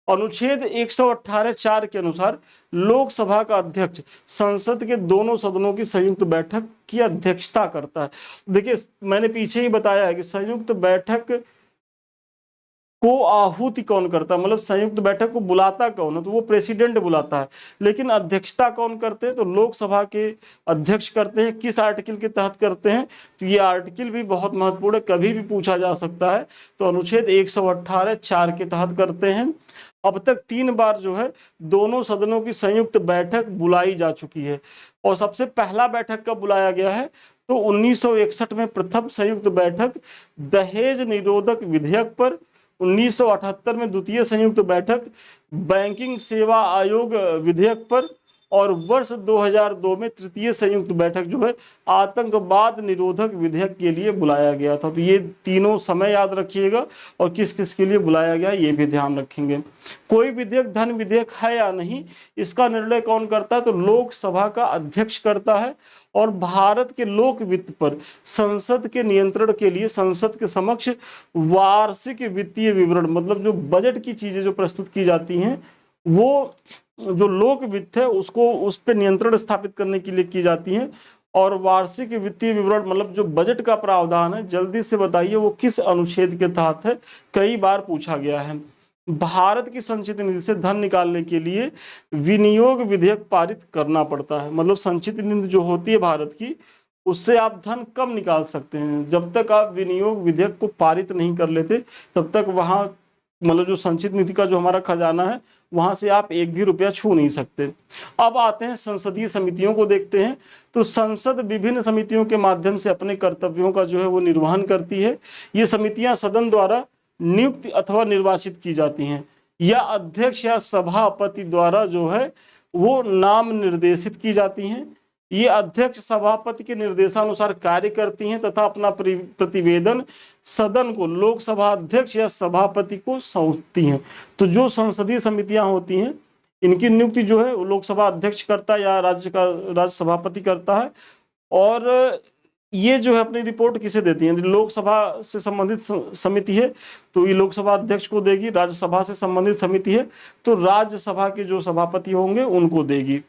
अनुच्छेद 118(4) के अनुसार लोकसभा का अध्यक्ष संसद के दोनों सदनों की संयुक्त बैठक की अध्यक्षता करता है। देखिए मैंने पीछे ही बताया है कि संयुक्त बैठक को आहूति कौन करता है, मतलब संयुक्त बैठक को बुलाता कौन है? तो वो प्रेसिडेंट बुलाता है। लेकिन अध्यक्षता कौन करते हैं? तो लोकसभा के अध्यक्ष करते हैं। किस आर्टिकल के तहत करते हैं? तो ये आर्टिकल भी बहुत महत्वपूर्ण है, कभी भी पूछा जा सकता है। तो अनुच्छेद 118(4) के तहत करते हैं। अब तक 3 बार जो है दोनों सदनों की संयुक्त बैठक बुलाई जा चुकी है। और सबसे पहला बैठक कब बुलाया गया है? तो 1961 में प्रथम संयुक्त बैठक दहेज निरोधक विधेयक पर, 1978 में द्वितीय संयुक्त बैठक बैंकिंग सेवा आयोग विधेयक पर, और वर्ष 2002 में तृतीय संयुक्त बैठक जो है आतंकवाद निरोधक विधेयक के लिए बुलाया गया था। तो ये तीनों समय याद रखिएगा और किस किस के लिए बुलाया गया ये भी ध्यान रखेंगे। कोई विधेयक धन विधेयक है या नहीं इसका निर्णय कौन करता है? तो लोकसभा का अध्यक्ष करता है। और भारत के लोक वित्त पर संसद के नियंत्रण के लिए संसद के समक्ष वार्षिक वित्तीय विवरण, मतलब जो बजट की चीजें जो प्रस्तुत की जाती हैं वो जो लोक वित्त है उसको उस पर नियंत्रण स्थापित करने के लिए की जाती हैं। और वार्षिक वित्तीय विवरण मतलब जो बजट का प्रावधान है, जल्दी से बताइए वो किस अनुच्छेद के तहत है? कई बार पूछा गया है। भारत की संचित निधि से धन निकालने के लिए विनियोग विधेयक पारित करना पड़ता है। मतलब संचित निधि जो होती है भारत की, उससे आप धन कब निकाल सकते हैं? जब तक आप विनियोग विधेयक को पारित नहीं कर लेते तब तक वहां मतलब जो संचित निधि का जो हमारा खजाना है वहां से आप एक भी रुपया छू नहीं सकते। अब आते हैं संसदीय समितियों को देखते हैं। तो संसद विभिन्न समितियों के माध्यम से अपने कर्तव्यों का जो है वो निर्वहन करती है। ये समितियां सदन द्वारा नियुक्त अथवा निर्वाचित की जाती हैं या अध्यक्ष या सभापति द्वारा जो है वो नाम निर्देशित की जाती हैं। ये अध्यक्ष सभापति के निर्देशानुसार कार्य करती हैं तथा अपना प्रतिवेदन सदन को लोकसभा अध्यक्ष या सभापति को सौंपती हैं। तो जो संसदीय समितियां होती हैं इनकी नियुक्ति जो है लोकसभा अध्यक्ष करता है या राज्य सभापति करता है। और ये जो है अपनी रिपोर्ट किसे देती है? लोकसभा से संबंधित समिति है तो ये लोकसभा अध्यक्ष को देगी, राज्यसभा से संबंधित समिति है तो राज्यसभा के जो सभापति होंगे उनको देगी।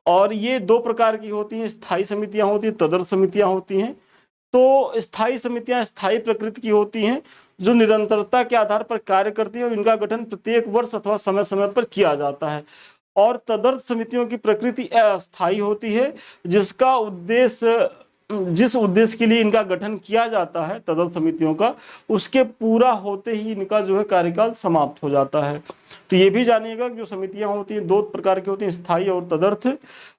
और ये 2 प्रकार की होती हैं, स्थायी समितियां होती हैं, तदर्थ समितियां होती हैं। तो स्थायी समितियां स्थायी प्रकृति की होती हैं, जो निरंतरता के आधार पर कार्य करती है और इनका गठन प्रत्येक वर्ष अथवा समय समय पर किया जाता है। और तदर्थ समितियों की प्रकृति अस्थायी होती है, जिसका उद्देश्य जिस उद्देश्य के लिए इनका गठन किया जाता है तदर्थ समितियों का, उसके पूरा होते ही इनका जो है कार्यकाल समाप्त हो जाता है। तो ये भी जानिएगा कि जो समितियां होती हैं दो प्रकार की होती हैं, स्थायी और तदर्थ।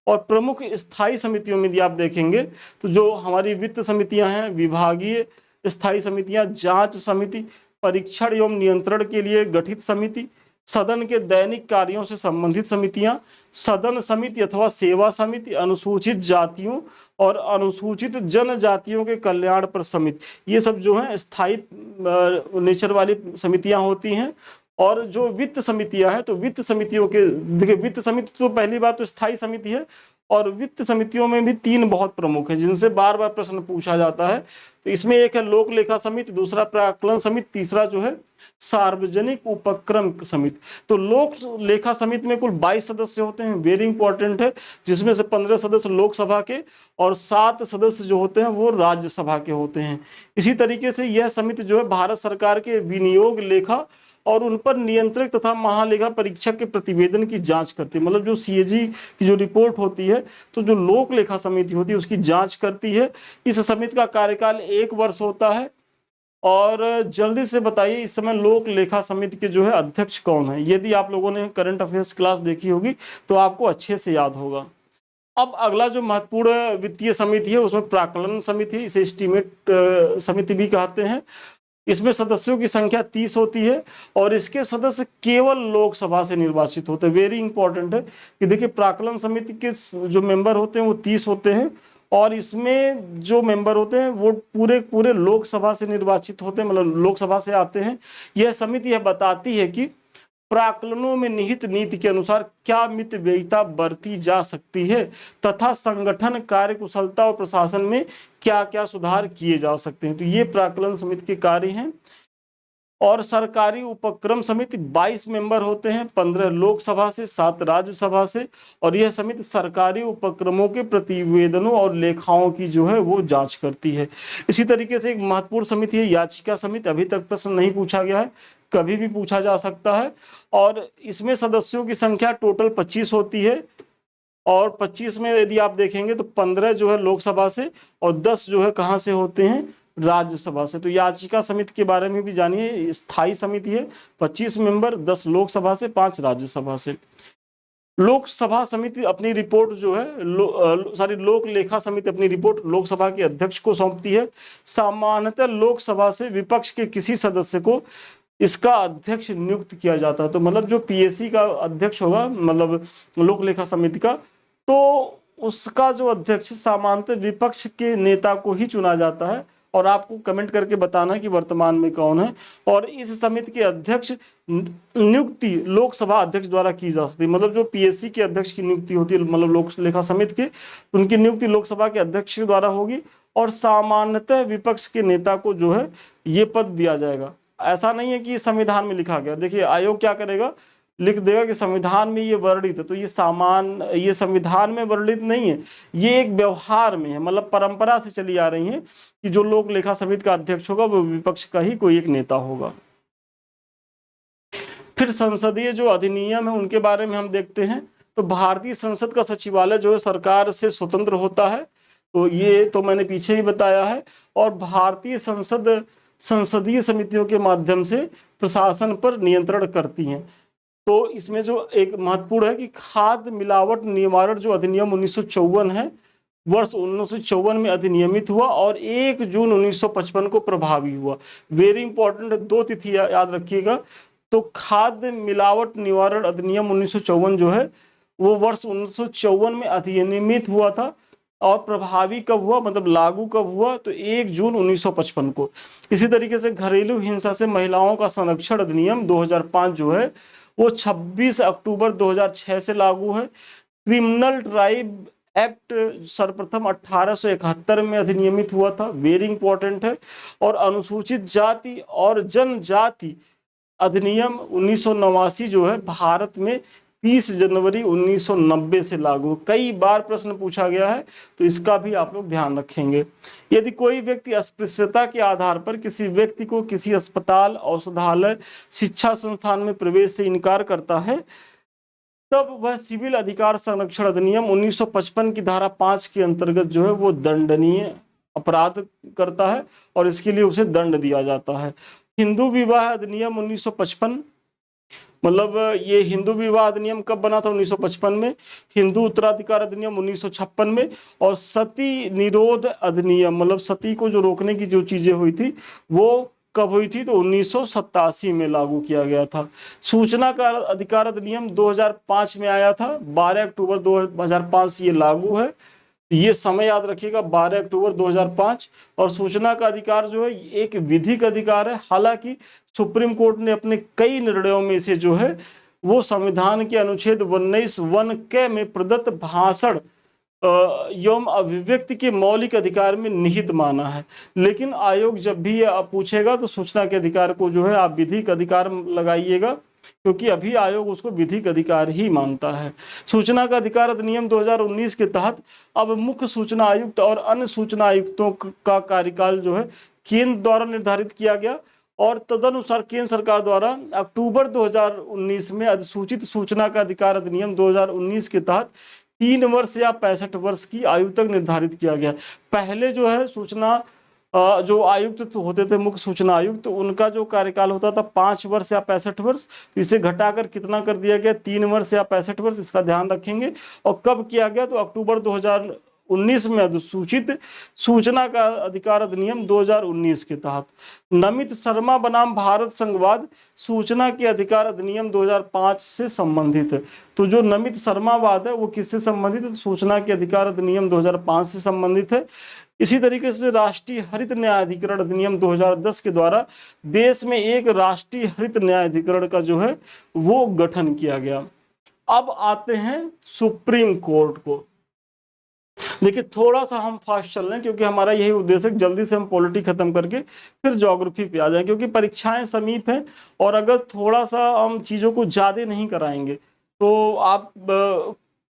और प्रमुख स्थायी समितियों में यदि आप देखेंगे तो जो हमारी वित्त समितियां हैं, विभागीय स्थायी समितियां, जांच समिति, परीक्षण एवं नियंत्रण के लिए गठित समिति, सदन के दैनिक कार्यों से संबंधित समितियां, सदन समिति अथवा सेवा समिति, अनुसूचित जातियों और अनुसूचित जनजातियों के कल्याण पर समिति, ये सब जो है स्थायी नेचर वाली समितियां होती हैं। और जो वित्त समितियां हैं, तो वित्त समितियों के देखिए, वित्त समिति तो पहली बात तो स्थायी समिति है, और वित्त समितियों में भी तीन बहुत प्रमुख हैं जिनसे बार बार प्रश्न पूछा जाता है। तो इसमें एक है लोक लेखा समिति, दूसरा प्राक्कलन समिति, तीसरा जो है सार्वजनिक उपक्रम समिति। तो लोक लेखा समिति में कुल 22 सदस्य होते हैं, वेरी इंपॉर्टेंट है, जिसमें से 15 सदस्य लोकसभा के और 7 सदस्य जो होते हैं वो राज्यसभा के होते हैं। इसी तरीके से यह समिति जो है भारत सरकार के विनियोग लेखा और उन पर नियंत्रक तथा महालेखा परीक्षक के प्रतिवेदन की जांच करती है। मतलब जो सीएजी की जो रिपोर्ट होती है, तो जो लोक लेखा समिति होती है उसकी जांच करती है। इस समिति का कार्यकाल 1 वर्ष होता है। और जल्दी से बताइए इस समय लोक लेखा समिति के जो है अध्यक्ष कौन है? यदि आप लोगों ने करंट अफेयर्स क्लास देखी होगी तो आपको अच्छे से याद होगा। अब अगला जो महत्वपूर्ण वित्तीय समिति है उसमें प्राक्कलन समिति है, इसे एस्टीमेट समिति भी कहते हैं। इसमें सदस्यों की संख्या 30 होती है और इसके सदस्य केवल लोकसभा से निर्वाचित होते हैं। वेरी इंपॉर्टेंट है कि देखिए प्राक्कलन समिति के जो मेंबर होते हैं वो 30 होते हैं और इसमें जो मेंबर होते हैं वो पूरे लोकसभा से निर्वाचित होते हैं, मतलब लोकसभा से आते हैं। यह समिति यह बताती है कि प्राक्कलनों में निहित नीति के अनुसार क्या मितव्ययिता बरती जा सकती है तथा संगठन कार्य कुशलता और प्रशासन में क्या क्या सुधार किए जा सकते हैं। तो ये प्राक्कलन समिति के कार्य हैं। और सरकारी उपक्रम समिति 22 मेंबर होते हैं, 15 लोकसभा से, 7 राज्यसभा से। और यह समिति सरकारी उपक्रमों के प्रतिवेदनों और लेखाओं की जो है वो जांच करती है। इसी तरीके से एक महत्वपूर्ण समिति है याचिका समिति। अभी तक प्रश्न नहीं पूछा गया है, कभी भी पूछा जा सकता है। और इसमें सदस्यों की संख्या टोटल 25 होती है और 25 में यदि आप देखेंगे तो 15 जो है लोकसभा से और 10 जो है कहाँ से होते हैं? राज्यसभा से। तो याचिका समिति के बारे में भी जानिए, स्थायी समिति है, 25 मेंबर, 10 लोकसभा से, 5 राज्यसभा से। लोकसभा समिति अपनी रिपोर्ट जो है लोक लेखा समिति अपनी रिपोर्ट लोकसभा के अध्यक्ष को सौंपती है। सामान्यतः लोकसभा से विपक्ष के किसी सदस्य को इसका अध्यक्ष नियुक्त किया जाता है। तो मतलब जो पीएससी का अध्यक्ष होगा, मतलब लोक लेखा समिति का, तो उसका जो अध्यक्ष सामान्यतः विपक्ष के नेता को ही चुना जाता है। और आपको कमेंट करके बताना कि वर्तमान में कौन है। और इस समिति के अध्यक्ष नियुक्ति लोकसभा अध्यक्ष द्वारा की जा सकती है। मतलब जो पीएससी के अध्यक्ष की नियुक्ति होती है, मतलब लोक लेखा समिति के, उनकी नियुक्ति लोकसभा के अध्यक्ष द्वारा होगी। और सामान्यतः विपक्ष के नेता को जो है ये पद दिया जाएगा। ऐसा नहीं है कि संविधान में लिखा गया। देखिए आयोग क्या करेगा, लिख देगा कि संविधान में ये वर्णित है, तो ये संविधान में वर्णित नहीं है, ये एक व्यवहार में है, मतलब परंपरा से चली आ रही है कि जो लोक लेखा समिति का अध्यक्ष होगा वो विपक्ष का ही कोई एक नेता होगा। फिर संसदीय जो अधिनियम है उनके बारे में हम देखते हैं। तो भारतीय संसद का सचिवालय जो है सरकार से स्वतंत्र होता है, तो ये तो मैंने पीछे ही बताया है। और भारतीय संसदीय समितियों के माध्यम से प्रशासन पर नियंत्रण करती हैं। तो इसमें जो एक महत्वपूर्ण है कि खाद्य मिलावट निवारण जो अधिनियम 1954 है, वर्ष 1954 में अधिनियमित हुआ और 1 जून 1955 को प्रभावी हुआ। वेरी इंपॉर्टेंट, 2 तिथि याद रखिएगा। तो खाद्य मिलावट निवारण अधिनियम 1954 जो है वो वर्ष 1954 में अधिनियमित हुआ था और प्रभावी कब हुआ, मतलब लागू कब हुआ, तो 1 जून 1955 को। इसी तरीके से घरेलू हिंसा से महिलाओं का संरक्षण अधिनियम 2005 जो है वो 26 अक्टूबर 2006 से लागू है। क्रिमिनल ट्राइब एक्ट सर्वप्रथम 1871 में अधिनियमित हुआ था, वेरी इंपॉर्टेंट है। और अनुसूचित जाति और जनजाति अधिनियम 1989 जो है भारत में 30 जनवरी 1990 से लागू। कई बार प्रश्न पूछा गया है, तो इसका भी आप लोग ध्यान रखेंगे। यदि कोई व्यक्ति अस्पृश्यता के आधार पर किसी व्यक्ति को किसी अस्पताल, औषधालय, शिक्षा संस्थान में प्रवेश से इनकार करता है, तब वह सिविल अधिकार संरक्षण अधिनियम 1955 की धारा 5 के अंतर्गत जो है वो दंडनीय अपराध करता है और इसके लिए उसे दंड दिया जाता है। हिंदू विवाह अधिनियम 1955, मतलब ये हिंदू विवाह अधिनियम कब बना था? 1955 में। हिंदू उत्तराधिकार अधिनियम 1956 में। और सती निरोध अधिनियम, मतलब सती को जो रोकने की जो चीजें हुई थी वो कब हुई थी? तो 1987 में लागू किया गया था। सूचना का अधिकार अधिनियम 2005 में आया था, 12 अक्टूबर 2005 ये लागू है। ये समय याद रखिएगा, 12 अक्टूबर 2005। और सूचना का अधिकार जो है एक विधिक अधिकार है। हालांकि सुप्रीम कोर्ट ने अपने कई निर्णयों में इसे जो है वो संविधान के अनुच्छेद 19(1) में प्रदत्त भाषण एवं अभिव्यक्ति के मौलिक अधिकार में निहित माना है। लेकिन आयोग जब भी ये पूछेगा तो सूचना के अधिकार को जो है आप विधिक अधिकार लगाइएगा, क्योंकि अभी आयोग उसको विधिक अधिकार ही मानता है। सूचना का अधिकार अधिनियम 2019 के तहत अब मुख्य सूचना आयुक्त और अन्य सूचना आयुक्तों का कार्यकाल जो है केंद्र द्वारा निर्धारित किया गया और तदनुसार केंद्र सरकार द्वारा अक्टूबर 2019 में अधिसूचित सूचना का अधिकार अधिनियम 2019 के तहत 3 वर्ष या 65 वर्ष की आयु तक निर्धारित किया गया। पहले जो है सूचना जो आयुक्त तो होते थे, मुख्य सूचना आयुक्त, तो उनका जो कार्यकाल होता था 5 वर्ष या 65 वर्ष, तो इसे घटाकर कितना कर दिया गया? 3 वर्ष या 65 वर्ष। इसका ध्यान रखेंगे। और कब किया गया? तो अक्टूबर 2019 में अधिसूचित सूचना का अधिकार अधिनियम 2019 के तहत। नमित शर्मा बनाम भारत संघवाद सूचना के अधिकार अधिनियम 2005 से संबंधित है। तो जो नमित शर्मावाद है वो किससे संबंधित है? सूचना के अधिकार अधिनियम 2005 से संबंधित है। इसी तरीके से राष्ट्रीय हरित न्यायाधिकरण अधिनियम 2010 के द्वारा देश में एक राष्ट्रीय हरित न्यायाधिकरण का जो है वो गठन किया गया। अब आते हैं सुप्रीम कोर्ट को। देखिए थोड़ा सा हम फास्ट चल रहे हैं क्योंकि हमारा यही उद्देश्य है जल्दी से हम पॉलिटी खत्म करके फिर ज्योग्राफी पे आ जाएं, क्योंकि परीक्षाएं समीप हैं और अगर थोड़ा सा हम चीज़ों को ज़्यादा नहीं कराएंगे तो आप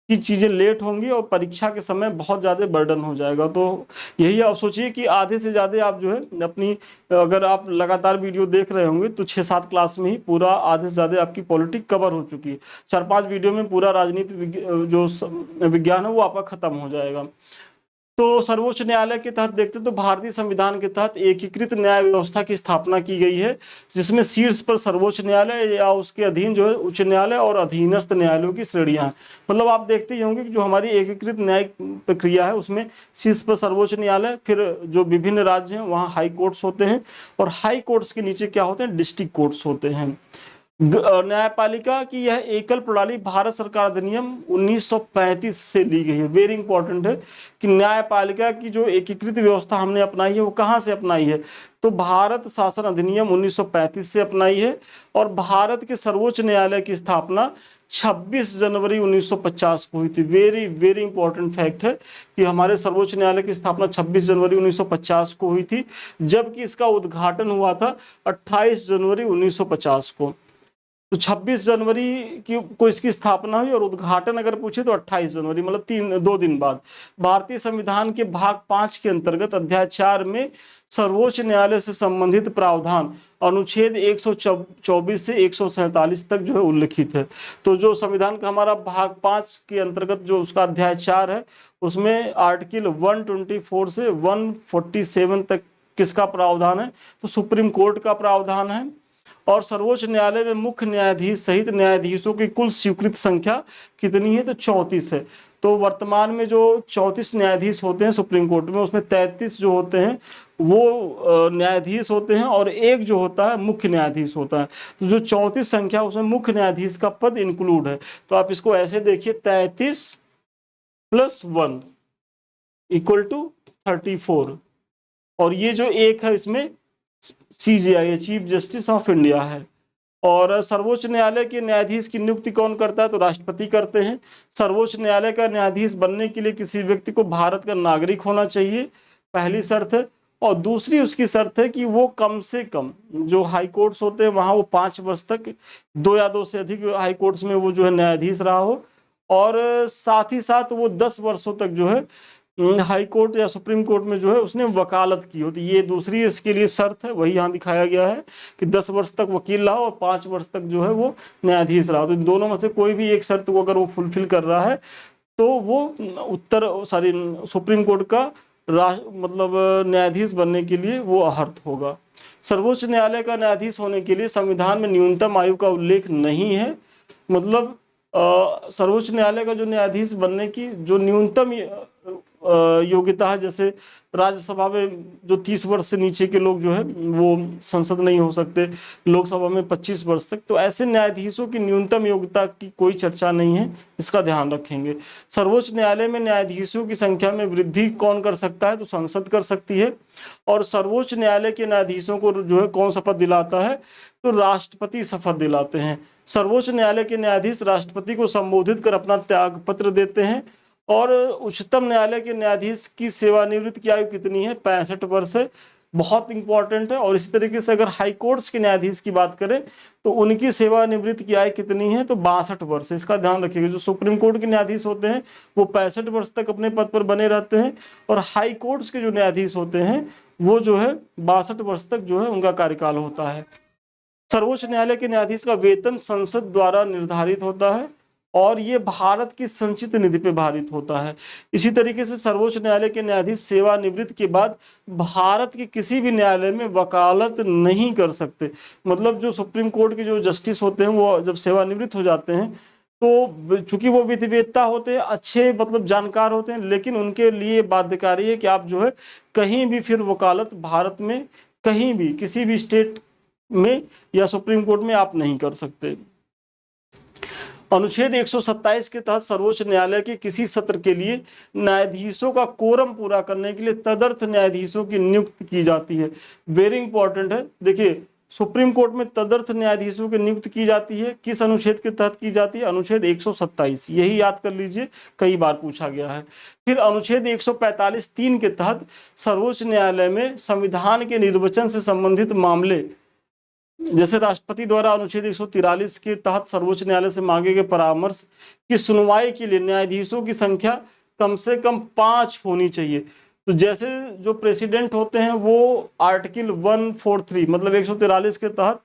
की चीज़ें लेट होंगी और परीक्षा के समय बहुत ज़्यादा बर्डन हो जाएगा। तो यही आप सोचिए कि आधे से ज़्यादा आप जो है अपनी, अगर आप लगातार वीडियो देख रहे होंगे तो 6-7 क्लास में ही पूरा आधे से ज़्यादा आपकी पॉलिटिक कवर हो चुकी है। 4-5 वीडियो में पूरा राजनीति जो विज्ञान है वो आपका खत्म हो जाएगा। तो सर्वोच्च न्यायालय के तहत देखते तो भारतीय संविधान के तहत एकीकृत न्याय व्यवस्था की स्थापना की गई है, जिसमें शीर्ष पर सर्वोच्च न्यायालय या उसके अधीन जो है उच्च न्यायालय और अधीनस्थ न्यायालयों की श्रेणियां हैं। मतलब आप देखते ही होंगे कि जो हमारी एकीकृत न्याय प्रक्रिया है उसमें शीर्ष पर सर्वोच्च न्यायालय, फिर जो विभिन्न राज्य हैं वहाँ हाई कोर्ट्स होते हैं और हाई कोर्ट्स के नीचे क्या होते हैं? डिस्ट्रिक्ट कोर्ट्स होते हैं। न्यायपालिका की यह एकल प्रणाली भारत सरकार अधिनियम 1935 से ली गई है। वेरी इंपॉर्टेंट है कि न्यायपालिका की जो एकीकृत व्यवस्था हमने अपनाई है वो कहाँ से अपनाई है? तो भारत शासन अधिनियम 1935 से अपनाई है। और भारत के सर्वोच्च न्यायालय की स्थापना 26 जनवरी 1950 को हुई थी। वेरी वेरी इंपॉर्टेंट फैक्ट है कि हमारे सर्वोच्च न्यायालय की स्थापना 26 जनवरी 1950 को हुई थी, जबकि इसका उद्घाटन हुआ था 28 जनवरी 1950 को। तो 26 जनवरी को इसकी स्थापना हुई और उद्घाटन अगर पूछे तो 28 जनवरी, मतलब 2 दिन बाद। भारतीय संविधान के भाग 5 के अंतर्गत अध्याय 4 में सर्वोच्च न्यायालय से संबंधित प्रावधान अनुच्छेद 124 से 147 तक जो है उल्लिखित है। तो जो संविधान का हमारा भाग 5 के अंतर्गत जो उसका अध्याय 4 है उसमें आर्टिकल 124 से 147 तक किसका प्रावधान है? तो सुप्रीम कोर्ट का प्रावधान है। और सर्वोच्च न्यायालय में मुख्य न्यायाधीश सहित न्यायाधीशों की कुल स्वीकृत संख्या कितनी है? तो 34 है। तो वर्तमान में जो 34 न्यायाधीश होते हैं सुप्रीम कोर्ट में, उसमें 33 जो होते हैं वो न्यायाधीश होते हैं और एक जो होता है मुख्य न्यायाधीश होता है। तो जो 34 संख्या उसमें मुख्य न्यायाधीश का पद इंक्लूड है। तो आप इसको ऐसे देखिए 33 + 1 = 34। और ये जो एक है इसमें CJI chief justice of India है। और सर्वोच्च न्यायालय के न्यायाधीश की नियुक्ति कौन करता है? तो राष्ट्रपति करते हैं। सर्वोच्च न्यायालय का न्यायाधीश बनने के लिए किसी व्यक्ति को भारत का नागरिक होना चाहिए, पहली शर्त है। और दूसरी उसकी शर्त है कि वो कम से कम, जो हाई कोर्ट्स होते हैं वहां वो 5 वर्ष तक, 2 या 2 से अधिक हाई कोर्ट्स में वो जो है न्यायाधीश रहा हो, और साथ ही साथ वो 10 वर्षों तक जो है हाई कोर्ट या सुप्रीम कोर्ट में जो है उसने वकालत की होती। ये दूसरी इसके लिए शर्त है, वही यहाँ दिखाया गया है कि 10 वर्ष तक वकील रहा और 5 वर्ष तक जो है वो न्यायाधीश रहा। तो इन दोनों में से कोई भी एक शर्त को अगर वो फुलफिल कर रहा है तो वो सुप्रीम कोर्ट का मतलब न्यायाधीश बनने के लिए वो अहर्त होगा। सर्वोच्च न्यायालय का न्यायाधीश होने के लिए संविधान में न्यूनतम आयु का उल्लेख नहीं है। मतलब सर्वोच्च न्यायालय का जो न्यायाधीश बनने की जो न्यूनतम योग्यता है, जैसे राज्यसभा में जो 30 वर्ष से नीचे के लोग जो है वो संसद नहीं हो सकते, लोकसभा में 25 वर्ष तक, तो ऐसे न्यायाधीशों की न्यूनतम योग्यता की कोई चर्चा नहीं है, इसका ध्यान रखेंगे। सर्वोच्च न्यायालय में न्यायाधीशों की संख्या में वृद्धि कौन कर सकता है, तो संसद कर सकती है। और सर्वोच्च न्यायालय के न्यायाधीशों को जो है कौन शपथ दिलाता है, तो राष्ट्रपति शपथ दिलाते हैं। सर्वोच्च न्यायालय के न्यायाधीश राष्ट्रपति को संबोधित कर अपना त्याग पत्र देते हैं। और उच्चतम न्यायालय के न्यायाधीश की सेवानिवृत्त की आयु कितनी है, 65 वर्ष है, बहुत इंपॉर्टेंट है। और इसी तरीके से अगर हाई कोर्ट्स के न्यायाधीश की बात करें तो उनकी सेवानिवृत्त की आयु कितनी है, तो 62 वर्ष है, इसका ध्यान रखिएगा। जो सुप्रीम कोर्ट के न्यायाधीश होते हैं वो 65 वर्ष तक अपने पद पर बने रहते हैं, और हाई कोर्ट्स के जो न्यायाधीश होते हैं वो जो है 62 वर्ष तक जो है उनका कार्यकाल होता है। सर्वोच्च न्यायालय के न्यायाधीश का वेतन संसद द्वारा निर्धारित होता है और ये भारत की संचित निधि पे भारित होता है। इसी तरीके से सर्वोच्च न्यायालय के न्यायाधीश सेवानिवृत्त के बाद भारत के किसी भी न्यायालय में वकालत नहीं कर सकते। मतलब जो सुप्रीम कोर्ट के जो जस्टिस होते हैं वो जब सेवानिवृत्त हो जाते हैं तो चूंकि वो विधिवेत्ता होते हैं, अच्छे मतलब जानकार होते हैं, लेकिन उनके लिए बाध्यकारी है कि आप जो है कहीं भी फिर वकालत भारत में कहीं भी किसी भी स्टेट में या सुप्रीम कोर्ट में आप नहीं कर सकते। अनुच्छेद 127 के तहत सर्वोच्च न्यायालय के किसी सत्र के लिए न्यायाधीशों का कोरम पूरा करने के लिए तदर्थ न्यायाधीशों की नियुक्ति की जाती है। वेरी इंपॉर्टेंट है। देखिए सुप्रीम कोर्ट में तदर्थ न्यायाधीशों की नियुक्ति की जाती है, किस अनुच्छेद के तहत की जाती है, अनुच्छेद 127, यही याद कर लीजिए, कई बार पूछा गया है। फिर अनुच्छेद 145(3) के तहत सर्वोच्च न्यायालय में संविधान के निर्वचन से संबंधित मामले, जैसे राष्ट्रपति द्वारा अनुच्छेद 143 के तहत सर्वोच्च न्यायालय से मांगे गए परामर्श की सुनवाई के लिए न्यायाधीशों की संख्या कम से कम 5 होनी चाहिए। तो जैसे जो प्रेसिडेंट होते हैं वो आर्टिकल 143 मतलब 143 के तहत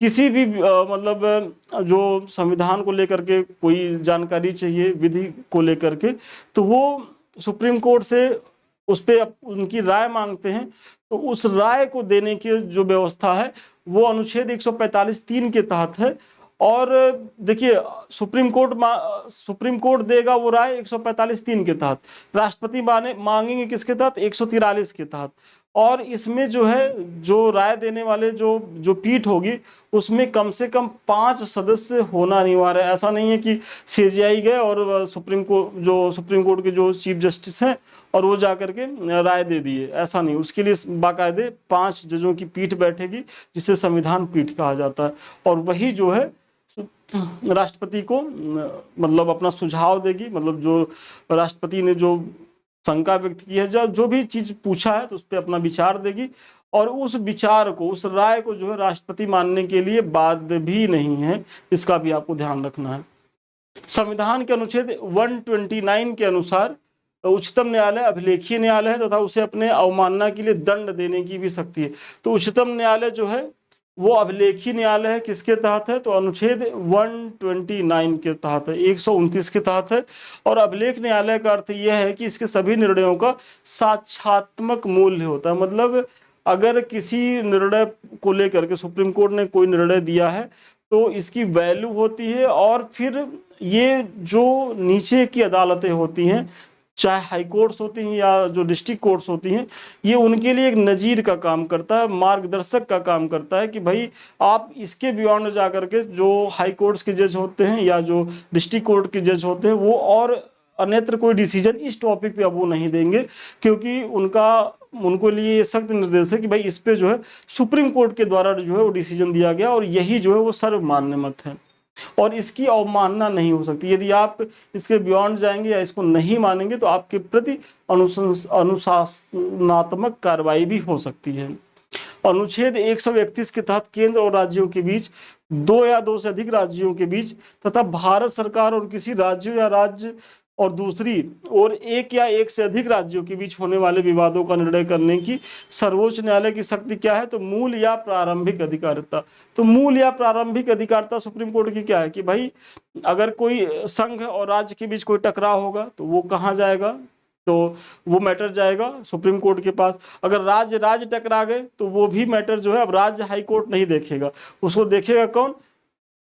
किसी भी मतलब जो संविधान को लेकर के कोई जानकारी चाहिए, विधि को लेकर के, तो वो सुप्रीम कोर्ट से उस पर उनकी राय मांगते हैं। तो उस राय को देने की जो व्यवस्था है वो अनुच्छेद 145(3) के तहत है। और देखिए सुप्रीम कोर्ट देगा वो राय 145(3) के तहत, राष्ट्रपति मांगेंगे किसके तहत, 143 के तहत। और इसमें जो है जो राय देने वाले जो पीठ होगी उसमें कम से कम 5 सदस्य होना अनिवार्य है। ऐसा नहीं है कि सीजेआई गए और सुप्रीम कोर्ट के जो चीफ जस्टिस हैं और वो जाकर के राय दे दिए, ऐसा नहीं। उसके लिए बाकायदे 5 जजों की पीठ बैठेगी जिसे संविधान पीठ कहा जाता है, और वही जो है राष्ट्रपति को मतलब अपना सुझाव देगी। मतलब जो राष्ट्रपति ने जो शंका व्यक्त की है, जो भी चीज पूछा है तो उस पर अपना विचार देगी, और उस विचार को, उस राय को जो है राष्ट्रपति मानने के लिए बाध्य भी नहीं है, इसका भी आपको ध्यान रखना है। संविधान के अनुच्छेद 129 के अनुसार उच्चतम न्यायालय अभिलेखीय न्यायालय है तथा उसे अपने अवमानना के लिए दंड देने की भी शक्ति है। तो उच्चतम न्यायालय जो है वो अभिलेखीय न्यायालय है, किसके तहत है, तो अनुच्छेद 129 के तहत है, 129 के तहत है। और अभिलेख न्यायालय का अर्थ यह है कि इसके सभी निर्णयों का साक्ष्यात्मक मूल्य होता है। मतलब अगर किसी निर्णय को लेकर के सुप्रीम कोर्ट ने कोई निर्णय दिया है तो इसकी वैल्यू होती है, और फिर ये जो नीचे की अदालतें होती हैं, चाहे हाई कोर्ट्स होती हैं या जो डिस्ट्रिक्ट कोर्ट्स होती हैं, ये उनके लिए एक नज़ीर का काम करता है, मार्गदर्शक का काम करता है कि भाई आप इसके बियॉन्ड जा करके जो हाई कोर्ट्स के जज होते हैं या जो डिस्ट्रिक्ट कोर्ट के जज होते हैं वो और अन्यत्र कोई डिसीजन इस टॉपिक पे अब वो नहीं देंगे, क्योंकि उनको लिए ये सख्त निर्देश है कि भाई इस पे जो है सुप्रीम कोर्ट के द्वारा जो है वो डिसीजन दिया गया और यही जो है वो सर्वमान्य मत है। और इसकी अवमानना नहीं हो सकती। यदि आप इसके बियॉन्ड जाएंगे या इसको नहीं मानेंगे तो आपके प्रति अनुशासनात्मक कार्रवाई भी हो सकती है। अनुच्छेद 131 के तहत केंद्र और राज्यों के बीच, दो या दो से अधिक राज्यों के बीच तथा भारत सरकार और किसी राज्य या राज्य और दूसरी और एक या एक से अधिक राज्यों के बीच होने वाले विवादों का निर्णय करने की सर्वोच्च न्यायालय की शक्ति क्या है? तो मूल या प्रारंभिक अधिकारिता। तो मूल या प्रारंभिक अधिकारिता सुप्रीम कोर्ट की क्या है कि भाई अगर कोई संघ और राज्य के बीच कोई टकराव होगा तो वो कहाँ जाएगा? तो वो मैटर जाएगा सुप्रीम कोर्ट के पास। अगर राज्य राज्य टकरा गए तो वो भी मैटर जो है अब राज्य हाई कोर्ट नहीं देखेगा, उसको देखेगा कौन?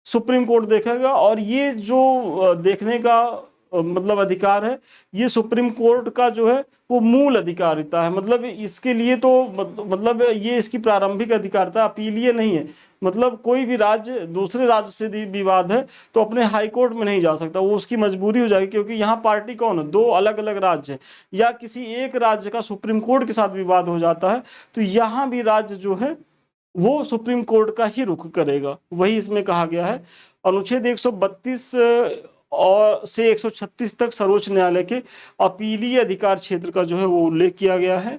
सुप्रीम कोर्ट देखेगा। और ये जो देखने का मतलब अधिकार है, ये सुप्रीम कोर्ट का जो है वो मूल अधिकारिता है। मतलब इसके लिए तो मतलब ये इसकी प्रारंभिक अधिकारिता, अपीलीय नहीं है। मतलब कोई भी राज्य दूसरे राज्य से विवाद है तो अपने हाई कोर्ट में नहीं जा सकता, वो उसकी मजबूरी हो जाएगी, क्योंकि यहाँ पार्टी कौन है? दो अलग अलग राज्य है, या किसी एक राज्य का सुप्रीम कोर्ट के साथ विवाद हो जाता है तो यहाँ भी राज्य जो है वो सुप्रीम कोर्ट का ही रुख करेगा। वही इसमें कहा गया है। अनुच्छेद 132 और से 136 तक सर्वोच्च न्यायालय के अपीलीय अधिकार क्षेत्र का जो है वो उल्लेख किया गया है।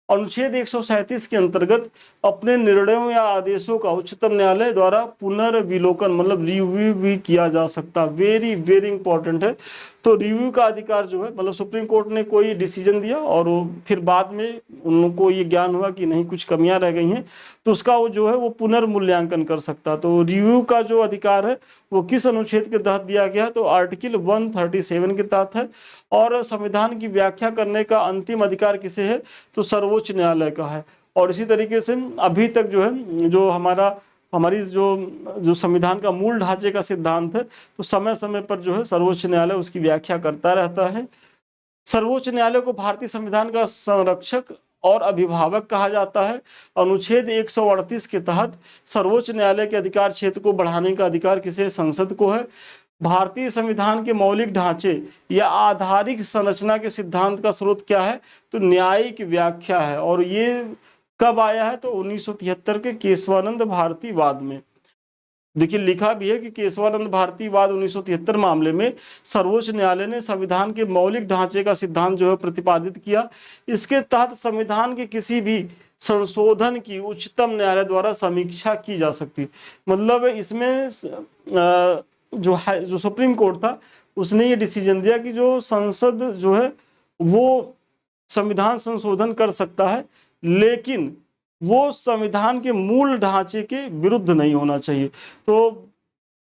अनुच्छेद 137 के अंतर्गत अपने निर्णयों या आदेशों का उच्चतम न्यायालय द्वारा पुनर्विलोकन मतलब रिव्यू भी किया जा सकता। वेरी वेरी इंपॉर्टेंट है। तो रिव्यू का अधिकार जो है मतलब सुप्रीम कोर्ट ने कोई डिसीजन दिया और फिर बाद में उनको ये ज्ञान हुआ कि नहीं कुछ कमियां रह गई हैं तो उसका वो जो है वो पुनर्मूल्यांकन कर सकता। तो रिव्यू का जो अधिकार है वो किस अनुच्छेद के तहत दिया गया? तो आर्टिकल 137 के तहत है। और संविधान की व्याख्या करने का अंतिम अधिकार किसे है? तो सर्वोच्च न्यायालय का है। और इसी तरीके से अभी तक जो है जो हमारी जो संविधान का मूल ढांचे का सिद्धांत है तो समय समय पर जो है सर्वोच्च न्यायालय उसकी व्याख्या करता रहता है। सर्वोच्च न्यायालय को भारतीय संविधान का संरक्षक और अभिभावक कहा जाता है। अनुच्छेद 138 के तहत सर्वोच्च न्यायालय के अधिकार क्षेत्र को बढ़ाने का अधिकार किसे? संसद को है। भारतीय संविधान के मौलिक ढांचे या आधारिक संरचना के सिद्धांत का स्रोत क्या है? तो न्यायिक व्याख्या है। और ये कब आया है? तो 1973 के केशवानंद भारती वाद में। देखिए लिखा भी है कि केशवानंद भारती वाद 1973 मामले में सर्वोच्च न्यायालय ने संविधान के मौलिक ढांचे का सिद्धांत जो है प्रतिपादित किया। इसके तहत संविधान के किसी भी संशोधन की उच्चतम न्यायालय द्वारा समीक्षा की जा सकती। मतलब इसमें जो सुप्रीम कोर्ट था उसने ये डिसीजन दिया कि जो संसद जो है वो संविधान संशोधन कर सकता है, लेकिन वो संविधान के मूल ढांचे के विरुद्ध नहीं होना चाहिए। तो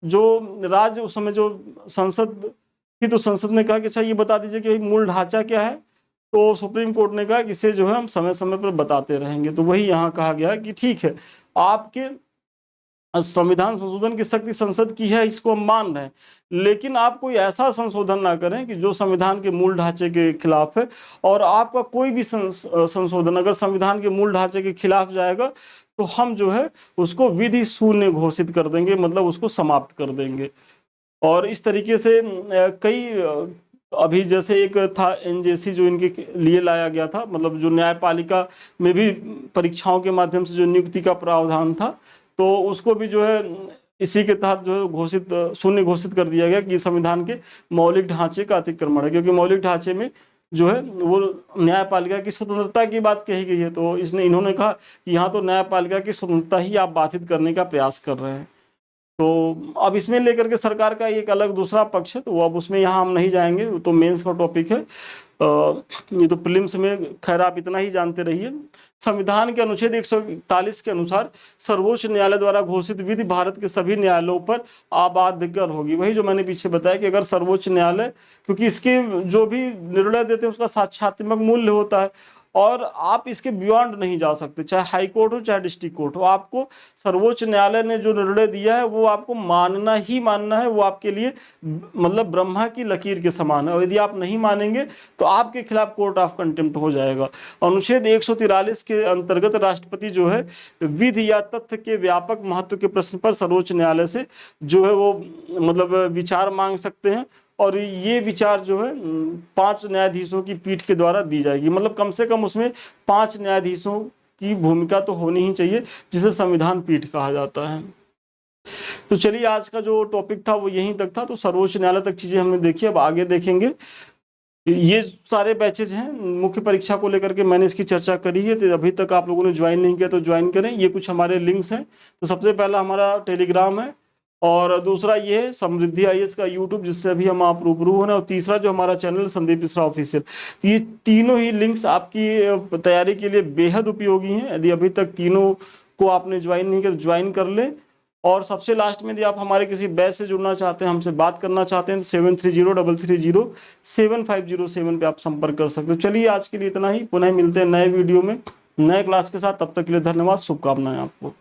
जो राज्य उस समय जो संसद थी तो संसद ने कहा कि अच्छा ये बता दीजिए कि मूल ढांचा क्या है। तो सुप्रीम कोर्ट ने कहा कि इसे जो है हम समय समय पर बताते रहेंगे। तो वही यहाँ कहा गया कि ठीक है आपके संविधान संशोधन की शक्ति संसद की है, इसको हम मान रहे हैं, लेकिन आप कोई ऐसा संशोधन ना करें कि जो संविधान के मूल ढांचे के खिलाफ है। और आपका कोई भी संशोधन अगर संविधान के मूल ढांचे के खिलाफ जाएगा तो हम जो है उसको विधि शून्य घोषित कर देंगे, मतलब उसको समाप्त कर देंगे। और इस तरीके से कई अभी जैसे एक था एनजेसी जो इनके लिए लाया गया था, मतलब जो न्यायपालिका में भी परीक्षाओं के माध्यम से जो नियुक्ति का प्रावधान था तो उसको भी जो है इसी के तहत जो है शून्य घोषित कर दिया गया कि संविधान के मौलिक ढांचे का अतिक्रमण है, क्योंकि मौलिक ढांचे में जो है वो न्यायपालिका की स्वतंत्रता की बात कही गई है। तो इन्होंने कहा कि यहाँ तो न्यायपालिका की स्वतंत्रता ही आप बाधित करने का प्रयास कर रहे हैं। तो अब इसमें लेकर के सरकार का एक अलग दूसरा पक्ष है, तो अब उसमें यहाँ हम नहीं जाएंगे, तो मेंस का टॉपिक है। ये तो प्रीलिम्स में खैर आप इतना ही जानते रहिए। संविधान के अनुच्छेद 141 के अनुसार सर्वोच्च न्यायालय द्वारा घोषित विधि भारत के सभी न्यायालयों पर आबाध्यकर होगी। वही जो मैंने पीछे बताया कि अगर सर्वोच्च न्यायालय, क्योंकि इसके जो भी निर्णय देते हैं उसका साक्ष्यात्मक मूल्य होता है और आप इसके बियॉन्ड नहीं जा सकते, चाहे हाई कोर्ट हो चाहे डिस्ट्रिक्ट कोर्ट हो। आपको सर्वोच्च न्यायालय ने जो निर्णय दिया है वो आपको मानना ही मानना है। वो आपके लिए मतलब ब्रह्मा की लकीर के समान है, और यदि आप नहीं मानेंगे तो आपके खिलाफ कोर्ट ऑफ कंटेम्प्ट हो जाएगा। अनुच्छेद 143 के अंतर्गत राष्ट्रपति जो है विधि या तथ्य के व्यापक महत्व के प्रश्न पर सर्वोच्च न्यायालय से जो है वो मतलब विचार मांग सकते हैं, और ये विचार जो है 5 न्यायाधीशों की पीठ के द्वारा दी जाएगी। मतलब कम से कम उसमें 5 न्यायाधीशों की भूमिका तो होनी ही चाहिए, जिसे संविधान पीठ कहा जाता है। तो चलिए, आज का जो टॉपिक था वो यहीं तक था। तो सर्वोच्च न्यायालय तक चीजें हमने देखी, अब आगे देखेंगे। ये सारे बैचेज हैं मुख्य परीक्षा को लेकर के, मैंने इसकी चर्चा करी है। तो अभी तक आप लोगों ने ज्वाइन नहीं किया तो ज्वाइन करें। ये कुछ हमारे लिंक्स हैं। तो सबसे पहला हमारा टेलीग्राम है, और दूसरा ये है समृद्धि आईएएस का यूट्यूब, जिससे अभी हम आप रूबरू हो रहे हैं, और तीसरा जो हमारा चैनल संदीप मिश्रा ऑफिशियल। तो ये तीनों ही लिंक्स आपकी तैयारी के लिए बेहद उपयोगी हैं। यदि अभी तक तीनों को आपने ज्वाइन नहीं किया तो ज्वाइन कर ले। और सबसे लास्ट में, यदि आप हमारे किसी बैच से जुड़ना चाहते हैं, हमसे बात करना चाहते हैं, तो 7303307507 पे आप संपर्क कर सकते हो। चलिए, आज के लिए इतना ही। पुनः मिलते हैं नए वीडियो में नए क्लास के साथ। तब तक के लिए धन्यवाद, शुभकामनाएं आपको।